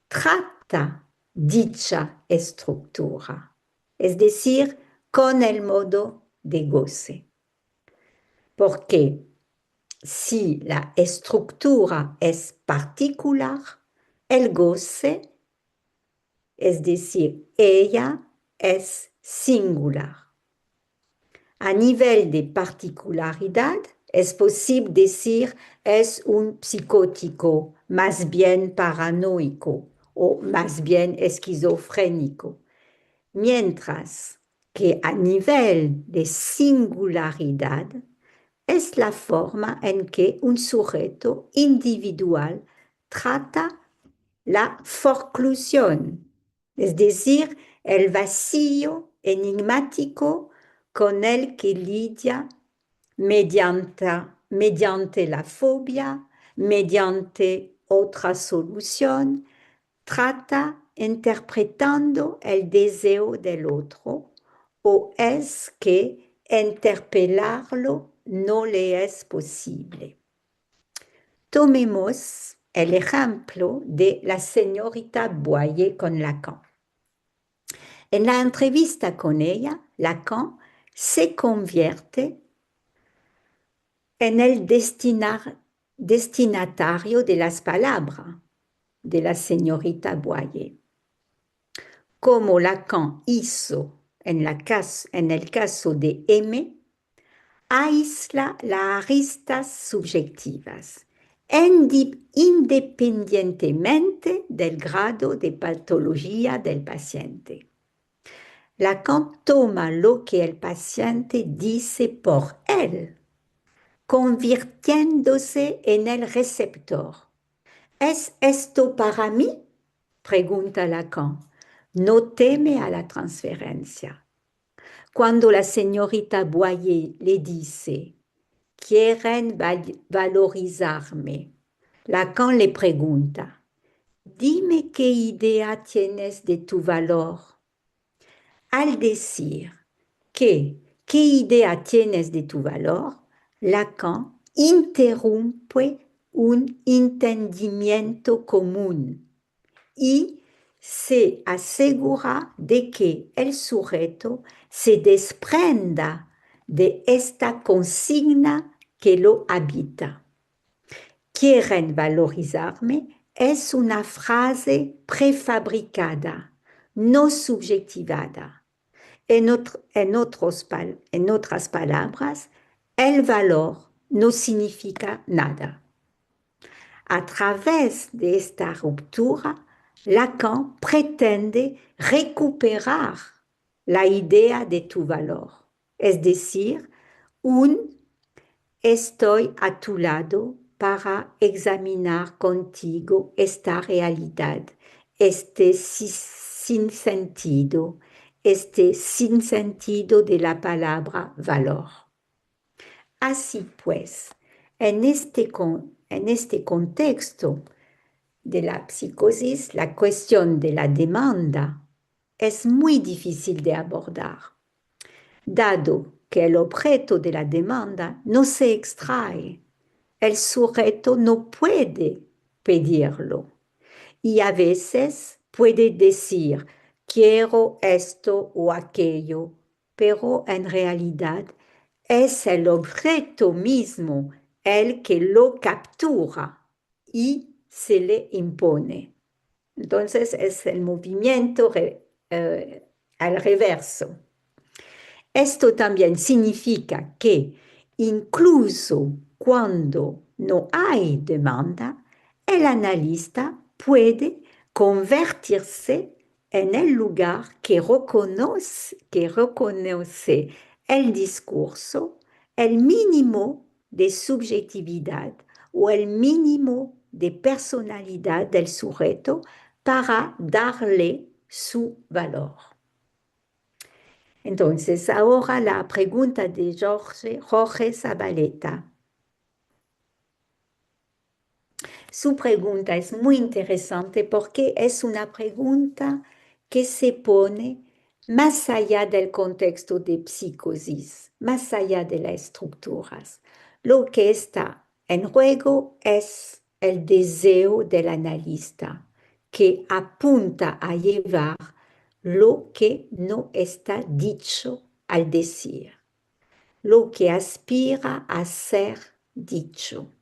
D: trata dicha estructura, es decir, con el modo de goce. Porque si la estructura es particular, el goce, es decir, ella es singular. A nivel de particularidad, es posible decir es un psicótico, más bien paranoico o más bien esquizofrénico, mientras que a nivel de singularidad es la forma en que un sujeto individual trata la forclusión, es decir, el vacío enigmático con el que lidia mediante la fobia, mediante otra solución, trata interpretando el deseo del otro, o es que interpelarlo no le es posible. Tomemos el ejemplo de la señorita Boyer con Lacan. En la entrevista con ella, Lacan se convierte en el destinatario de las palabras de la señorita Boyer. Como Lacan hizo en el caso de M, aísla las aristas subjetivas, independientemente del grado de patología del paciente. Lacan toma lo que el paciente dice por él, convirtiéndose en el receptor. ¿Es esto para mí? Pregunta Lacan. No teme a la transferencia. Cuando la señorita Boyer le dice, quieren valorizarme, Lacan le pregunta, dime qué idea tienes de tu valor. Al decir qué idea tienes de tu valor, Lacan interrumpe un entendimiento común y se asegura de que el sujeto se desprenda de esta consigna que lo habita. Quieren valorizarme es una frase prefabricada, no subjetivada. En otras palabras, el valor no significa nada. A través de esta ruptura, Lacan pretende recuperar la idea de tu valor, es decir, estoy a tu lado para examinar contigo esta realidad, este sinsentido de la palabra valor. Así pues, en este contexto de la psicosis, la cuestión de la demanda es muy difícil de abordar, dado que el objeto de la demanda no se extrae, el sujeto no puede pedirlo y a veces puede decir quiero esto o aquello, pero en realidad es el objeto mismo el que lo captura y se le impone. Entonces es el movimiento al reverso. Esto también significa que incluso cuando no hay demanda, el analista puede convertirse en el lugar que reconoce el discurso, el mínimo de subjetividad o el mínimo de personalidad del sujeto para darle su valor. Entonces, ahora la pregunta de Jorge Zabaleta. Su pregunta es muy interesante porque es una pregunta que se pone más allá del contexto de psicosis, más allá de las estructuras. Lo que está en juego es el deseo del analista, que apunta a llevar lo que no está dicho al decir, lo que aspira a ser dicho,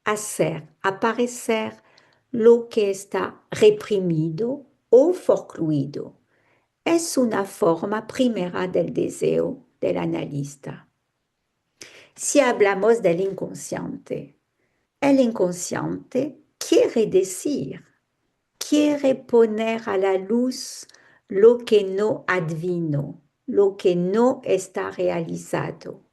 D: hacer aparecer lo que está reprimido o forcluido. Es una forma primera del deseo del analista. Si hablamos del inconsciente, el inconsciente quiere decir, quiere poner a la luz lo que no advino, lo que no está realizado.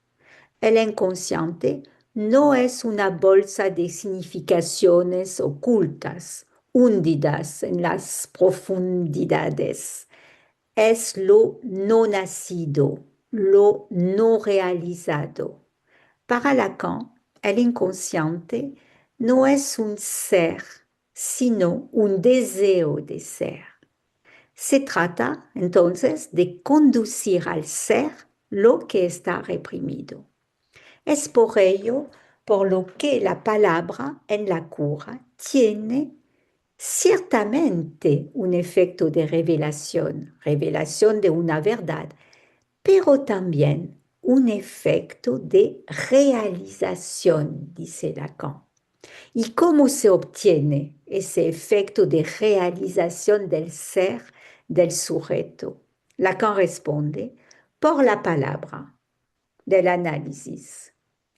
D: El inconsciente no es una bolsa de significaciones ocultas, hundidas en las profundidades. Es lo no nacido, lo no realizado. Para Lacan, el inconsciente no es un ser, sino un deseo de ser. Se trata entonces de conducir al ser lo que está reprimido. Es por ello por lo que la palabra en la cura tiene ciertamente un efecto de revelación, revelación de una verdad, pero también un efecto de realización, dice Lacan. ¿Y cómo se obtiene ese efecto de realización del ser, del sujeto? Lacan responde por la palabra del análisis.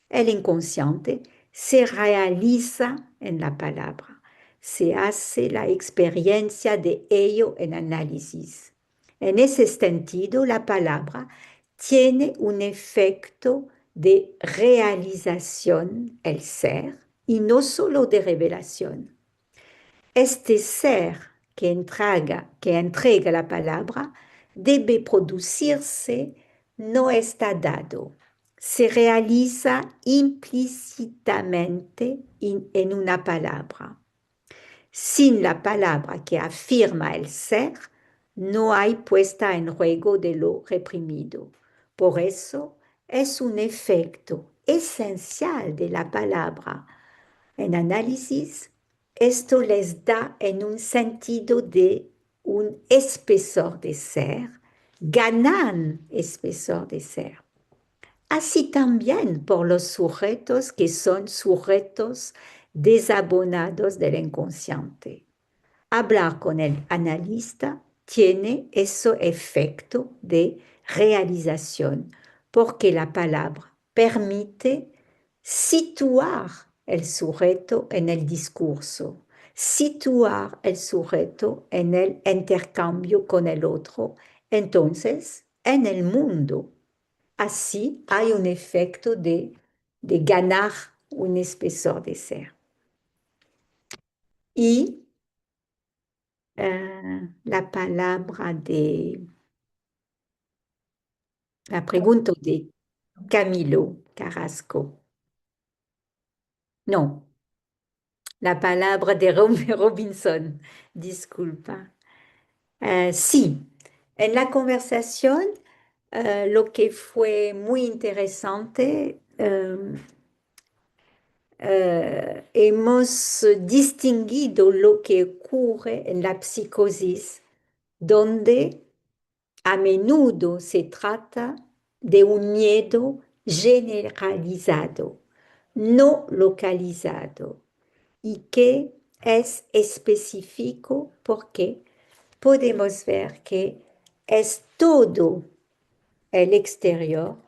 D: El inconsciente se realiza en la palabra, se hace la experiencia de ello en análisis. En ese sentido, la palabra tiene un efecto de realización, el ser, y no solo de revelación. Este ser que entrega la palabra debe producirse, no está dado. Se realiza implícitamente en una palabra. Sin la palabra que afirma el ser, no hay puesta en juego de lo reprimido. Por eso es un efecto esencial de la palabra. En análisis, esto les da en un sentido de un espesor de ser, ganan espesor de ser. Así también por los sujetos que son sujetos desabonados del inconsciente. Hablar con el analista tiene ese efecto de realización, porque la palabra permite situar el sujeto en el discurso, situar el sujeto en el intercambio con el otro, entonces en el mundo. Así hay un efecto de ganar un espesor de ser. Y la palabra la pregunta de Camilo Carrasco. No, la palabra de Robinson, disculpa. Sí, en la conversación lo que fue muy interesante, hemos distinguido lo que ocurre en la psicosis, donde a menudo se trata de un miedo generalizado, no localizado, y que es específico porque podemos ver que es todo el exterior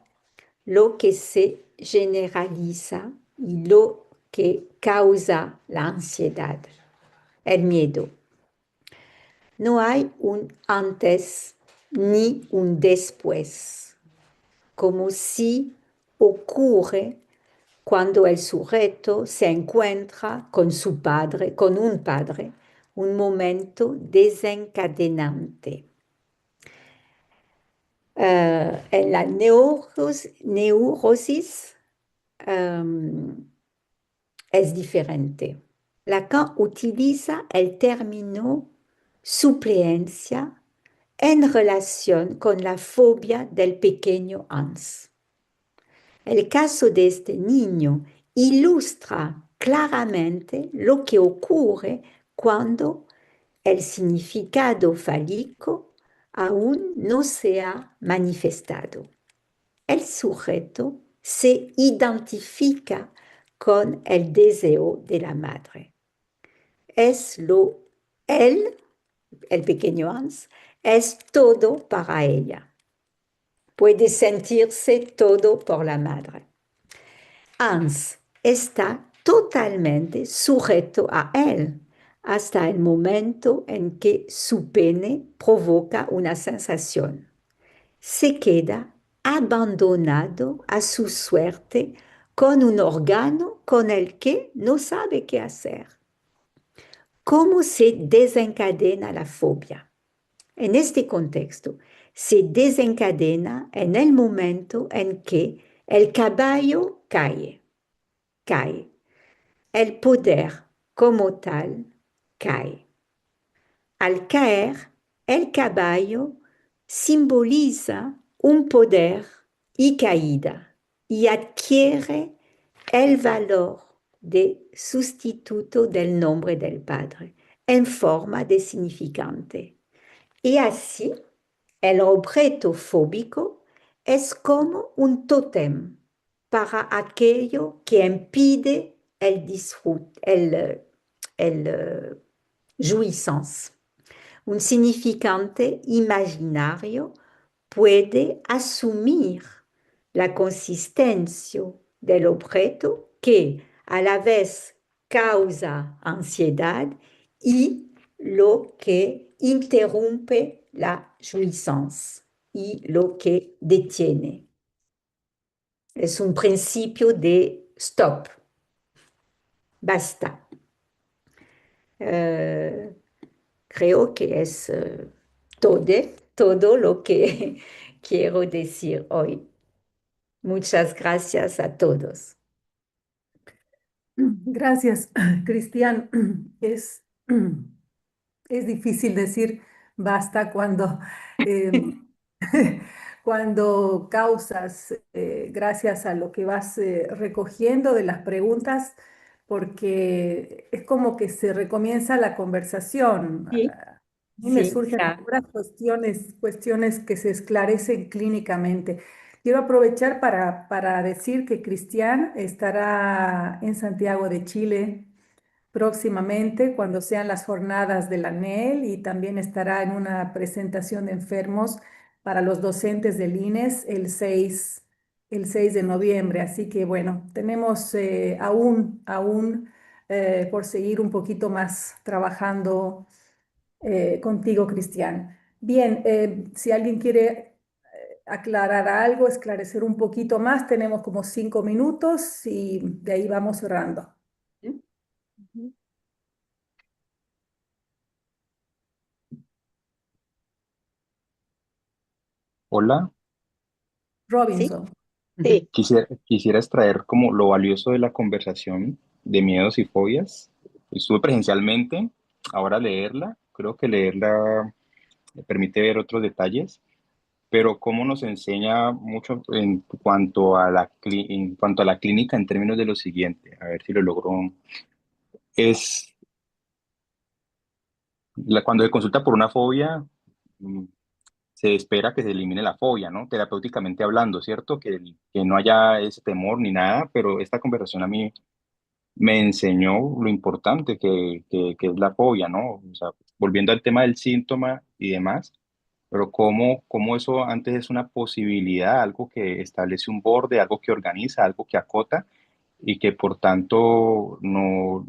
D: lo que se generaliza y lo que causa la ansiedad, el miedo. No hay un antes ni un después, como si ocurre cuando el sujeto se encuentra con su padre, con un padre, un momento desencadenante. En la neurosis es diferente. Lacan utiliza el término supleencia en relación con la fobia del pequeño Hans. El caso de este niño ilustra claramente lo que ocurre cuando el significado fálico aún no se ha manifestado. El sujeto se identifica con el deseo de la madre. Él, el pequeño Hans, es todo para ella. Puede sentirse todo por la madre. Hans está totalmente sujeto a él hasta el momento en que su pene provoca una sensación. Se queda abandonado a su suerte con un órgano con el que no sabe qué hacer. ¿Cómo se desencadena la fobia? En este contexto, se desencadena en el momento en que el caballo cae. El poder como tal cae. Al caer, el caballo simboliza un poder y caída y adquiere el valor de sustituto del nombre del Padre en forma de significante. Y así, el objeto fóbico es como un tótem para aquello que impide el jouissance. Un significante imaginario puede asumir la consistencia del objeto que a la vez causa ansiedad y lo que interrumpe la jouissance y lo que detiene. Es un principio de stop. Basta. Creo que es todo lo que quiero decir hoy. Muchas gracias a todos.
A: Gracias, Cristian. Es, es difícil decir basta cuando, cuando causas, gracias a lo que vas recogiendo de las preguntas, porque es como que se recomienza la conversación.
D: Sí,
A: A mí me
D: sí,
A: surgen
D: claro.
A: algunas cuestiones que se esclarecen clínicamente. Quiero aprovechar para decir que Cristian estará en Santiago de Chile próximamente cuando sean las jornadas de la ANEL y también estará en una presentación de enfermos para los docentes del INES el 6 de noviembre. Así que bueno, tenemos aún por seguir un poquito más trabajando contigo, Cristian. Bien, si alguien quiere aclarar algo, esclarecer un poquito más, tenemos como 5 minutos y de ahí vamos cerrando.
E: Hola,
D: Sí,
A: Robinson.
D: sí.
E: quisiera extraer como lo valioso de la conversación de miedos y fobias. Estuve presencialmente, ahora leerla, creo que leerla me permite ver otros detalles, pero cómo nos enseña mucho en cuanto a la clínica en términos de lo siguiente, a ver si lo logro, es cuando se consulta por una fobia, mm, se espera que se elimine la fobia, ¿no? Terapéuticamente hablando, ¿cierto? Que no haya ese temor ni nada, pero esta conversación a mí me enseñó lo importante que es la fobia, ¿no? O sea, volviendo al tema del síntoma y demás, pero cómo eso antes es una posibilidad, algo que establece un borde, algo que organiza, algo que acota, y que por tanto no,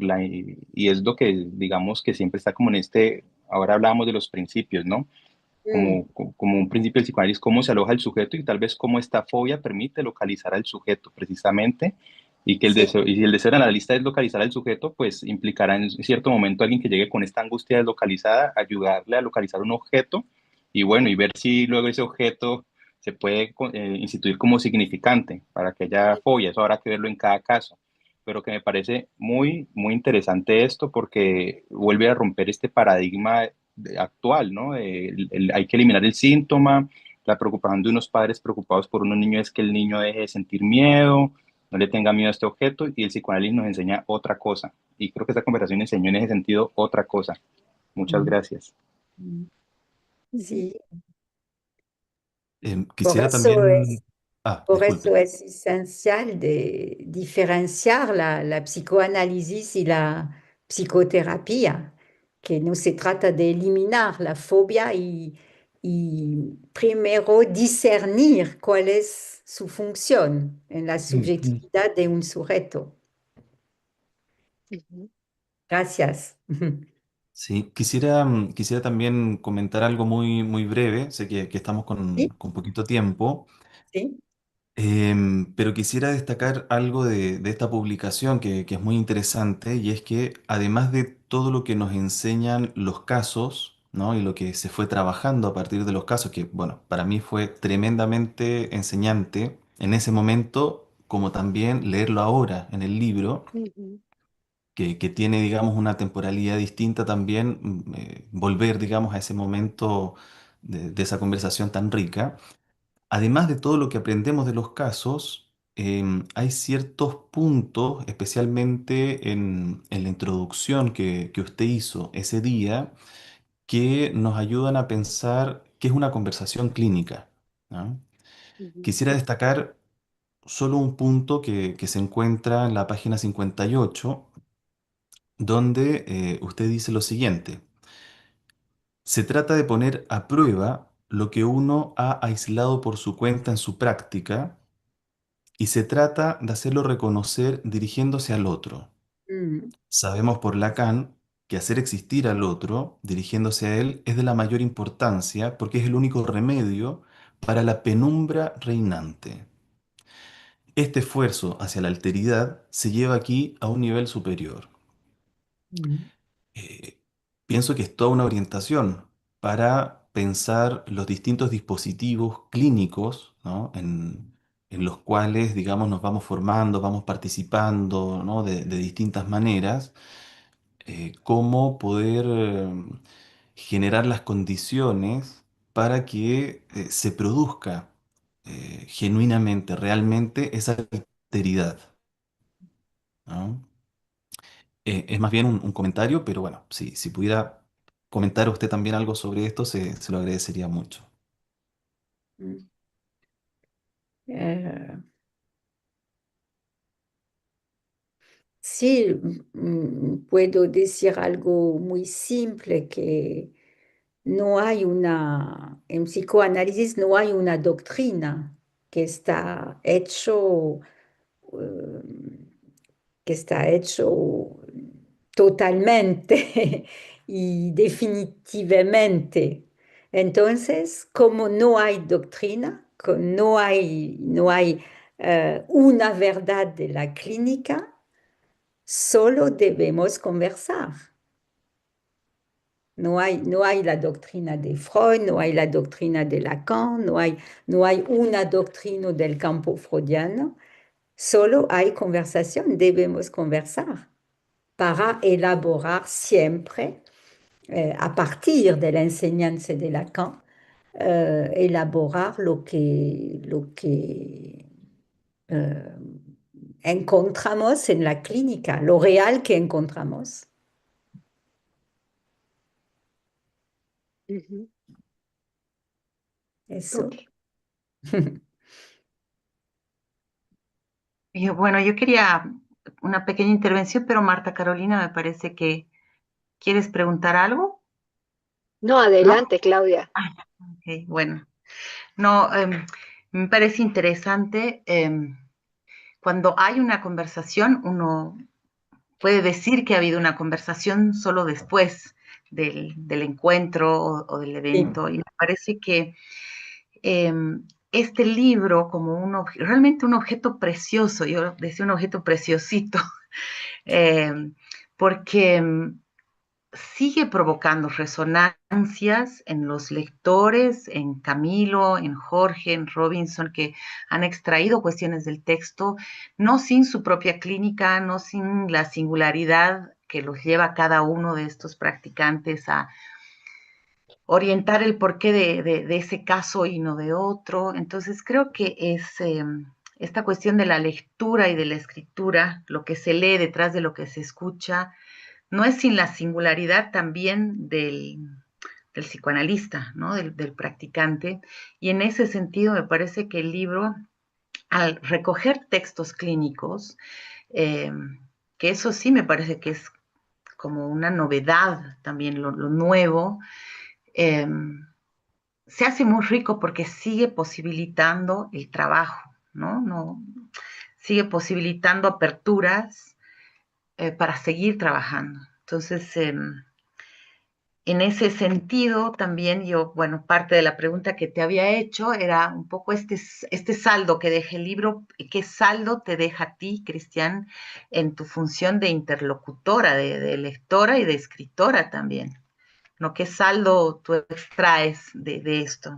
E: y es lo que digamos que siempre está como en ahora hablábamos de los principios, ¿no?
D: Mm,
E: Como un principio del psicoanálisis, cómo se aloja el sujeto y tal vez cómo esta fobia permite localizar al sujeto precisamente, y que el
D: sí.
E: deseo, y si el deseo del analista es localizar al sujeto, pues implicará en cierto momento a alguien que llegue con esta angustia deslocalizada, ayudarle a localizar un objeto y bueno, y ver si luego ese objeto se puede instituir como significante para que haya fobia. Eso habrá que verlo en cada caso, pero que me parece muy, muy interesante esto porque vuelve a romper este paradigma actual, ¿no? Hay que eliminar el síntoma, la preocupación de unos padres preocupados por unos niños es que el niño deje de sentir miedo, no le tenga miedo a este objeto, y el psicoanálisis nos enseña otra cosa. Y creo que esta conversación enseñó en ese sentido otra cosa. Muchas
D: Mm,
E: gracias.
D: mm. Sí, por
H: Quisiera
D: eso
H: también...
D: es, por
H: Disculpe.
D: eso es esencial de diferenciar la psicoanálisis y la psicoterapia, que no se trata de eliminar la fobia y primero discernir cuál es su función en la
B: Ujú.
D: subjetividad de un sujeto.
I: Ujú.
D: Gracias.
H: Sí, quisiera también comentar algo muy, muy breve. Sé que estamos
D: Sí,
H: con poquito tiempo.
D: sí.
H: Pero quisiera destacar algo de esta publicación que es muy interesante, y es que además de todo lo que nos enseñan los casos, ¿no? Y lo que se fue trabajando a partir de los casos, que bueno, para mí fue tremendamente enseñante en ese momento, como también leerlo ahora en el libro,
I: Ujú.
H: que tiene, digamos, una temporalidad distinta también, volver, digamos, a ese momento de esa conversación tan rica. Además de todo lo que aprendemos de los casos, hay ciertos puntos, especialmente en la introducción que usted hizo ese día, que nos ayudan a pensar qué es una conversación clínica, ¿no?
I: Ujú.
H: Quisiera destacar solo un punto que se encuentra en la página 58, donde usted dice lo siguiente: se trata de poner a prueba lo que uno ha aislado por su cuenta en su práctica, y se trata de hacerlo reconocer dirigiéndose al otro.
D: Mm,
H: Sabemos por Lacan que hacer existir al otro, dirigiéndose a él, es de la mayor importancia porque es el único remedio para la penumbra reinante. Este esfuerzo hacia la alteridad se lleva aquí a un nivel superior.
D: mm,
H: eh, Pienso que es toda una orientación para pensar los distintos dispositivos clínicos, ¿no? En los cuales, digamos, nos vamos formando, vamos participando, ¿no? De distintas maneras, cómo poder generar las condiciones para que se produzca genuinamente, realmente esa alteridad, ¿no? Es más bien un comentario, pero bueno, si pudiera comentar usted también algo sobre esto, se lo agradecería mucho.
D: mm. Eh, sí, puedo decir algo muy simple, que no hay en psicoanálisis no hay una doctrina que está hecho, eh, que está hecho totalmente y definitivamente. Entonces, como no hay doctrina, no hay una verdad de la clínica, solo debemos conversar. No hay la doctrina de Freud, no hay la doctrina de Lacan, no hay una doctrina del campo freudiano, solo hay conversación, debemos conversar para elaborar siempre, a partir de la enseñanza de Lacan, elaborar lo que eh, encontramos en la clínica, lo real que encontramos.
I: Ujú.
D: Eso.
I: Ok.
C: Bueno, yo quería una pequeña intervención, pero Marta Carolina, me parece que quieres preguntar algo,
I: No,
C: ¿no?
I: adelante, Claudia.
C: Ah, ok, bueno. No, me parece interesante cuando hay una conversación, uno puede decir que ha habido una conversación solo después del encuentro o del evento. Y me parece que este libro, como realmente un objeto precioso, yo decía un objeto preciosito, porque sigue provocando resonancias en los lectores, en Camilo, en Jorge, en Robinson, que han extraído cuestiones del texto, no sin su propia clínica, no sin la singularidad que los lleva a cada uno de estos practicantes a orientar el porqué de ese caso y no de otro. Entonces creo que es esta cuestión de la lectura y de la escritura, lo que se lee detrás de lo que se escucha, no es sin la singularidad también del psicoanalista, ¿no? Del practicante. Y en ese sentido me parece que el libro, al recoger textos clínicos, que eso sí me parece que es como una novedad también, lo nuevo, se hace muy rico porque sigue posibilitando el trabajo, ¿no? Sigue posibilitando aperturas para seguir trabajando. Entonces, en ese sentido, también yo, bueno, parte de la pregunta que te había hecho era un poco este saldo que deja el libro. ¿Qué saldo te deja a ti, Cristian, en tu función de interlocutora, de lectora y de escritora también? ¿No? ¿Qué saldo tú extraes de esto?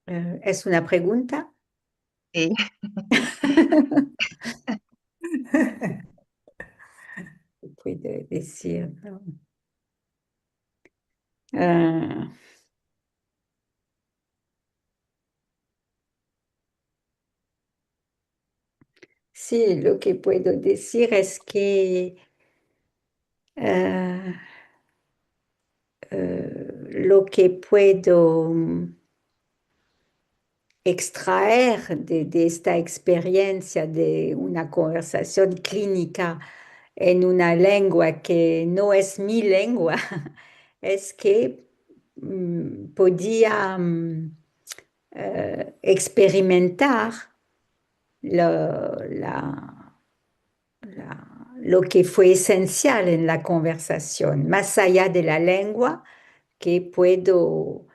D: ¿Es una pregunta?
C: Sí.
D: Puedo decir. Ah, sí, lo que puedo decir es que lo que puedo extraer de esta experiencia de una conversación clínica en una lengua que no es mi lengua, es que podía experimentar lo que fue esencial en la conversación, más allá de la lengua, que puedo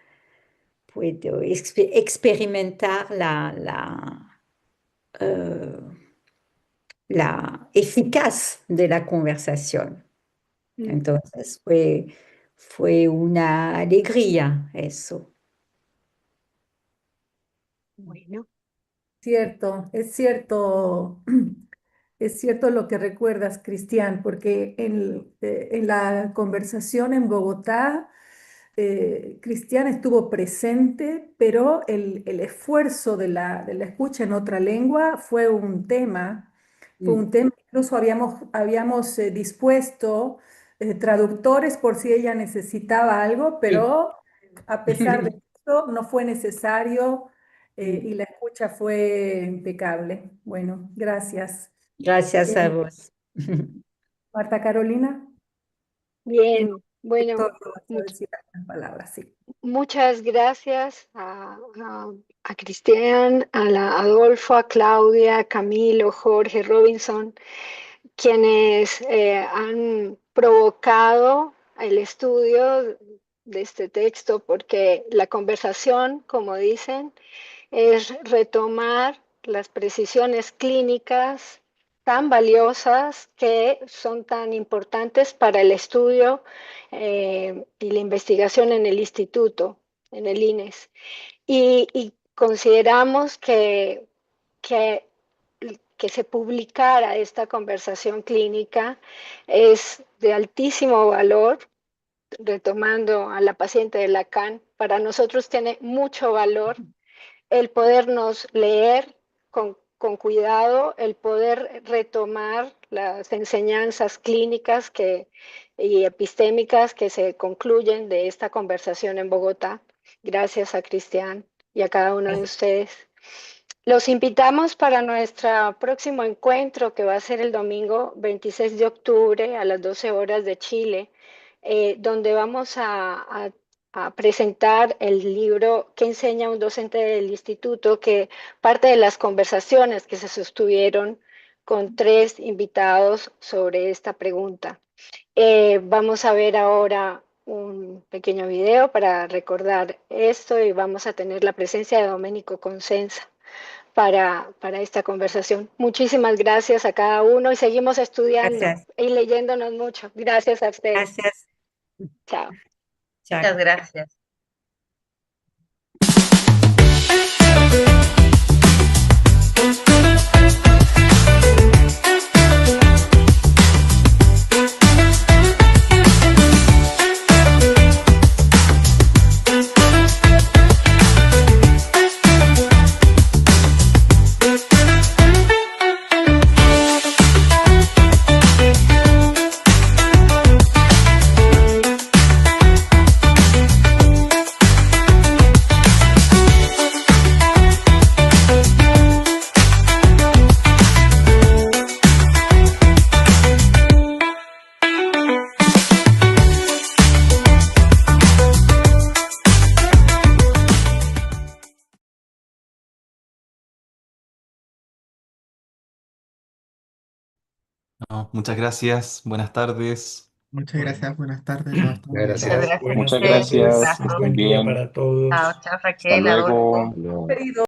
D: experimentar la eficaz de la conversación. Entonces fue una alegría eso.
I: Bueno,
A: Cierto, es cierto lo que recuerdas, Cristian, porque en la conversación en Bogotá, Cristian estuvo presente, pero el esfuerzo de la escucha en otra lengua fue un tema, incluso habíamos dispuesto traductores por si ella necesitaba algo, pero a pesar de eso no fue necesario y la escucha fue impecable. Bueno, gracias.
D: Gracias a vos.
A: Marta Carolina, el
I: bien, bueno,
A: director va a decir las palabras, sí.
I: muchas gracias a Cristian, a Adolfo, a Claudia, a Camilo, Jorge, Robinson, quienes han provocado el estudio de este texto, porque la conversación, como dicen, es retomar las precisiones clínicas tan valiosas que son tan importantes para el estudio y la investigación en el instituto, en el INES. Y consideramos que se publicara esta conversación clínica es de altísimo valor, retomando a la paciente de Lacan. Para nosotros tiene mucho valor el podernos leer con cuidado, el poder retomar las enseñanzas clínicas y epistémicas que se concluyen de esta conversación en Bogotá. Gracias a Cristian y a cada uno de ustedes. Los invitamos para nuestro próximo encuentro, que va a ser el domingo 26 de octubre a las 12 horas de Chile, donde vamos a presentar el libro que enseña un docente del instituto, que parte de las conversaciones que se sostuvieron con 3 invitados sobre esta pregunta. Vamos a ver ahora un pequeño video para recordar esto y vamos a tener la presencia de Domenico Consenza para esta conversación. Muchísimas gracias a cada uno y seguimos estudiando
D: Gracias.
I: y leyéndonos mucho. Gracias a ustedes.
D: Gracias.
I: Chao.
D: Chao.
C: Muchas gracias.
H: No, muchas gracias, buenas tardes.
G: Muchas
B: Bueno.
G: gracias, buenas tardes, nos estamos viendo.
F: Gracias.
C: Muchas gracias a
B: Buenas
E: Muchas
C: ustedes.
B: tardes,
E: gracias, que
C: Abrazo.
B: buen
E: estén
B: día
E: bien.
B: para todos.
C: Chao, chao
E: Hasta
C: Raquel, Adolfo.
E: luego.
F: Hasta luego.
A: Querido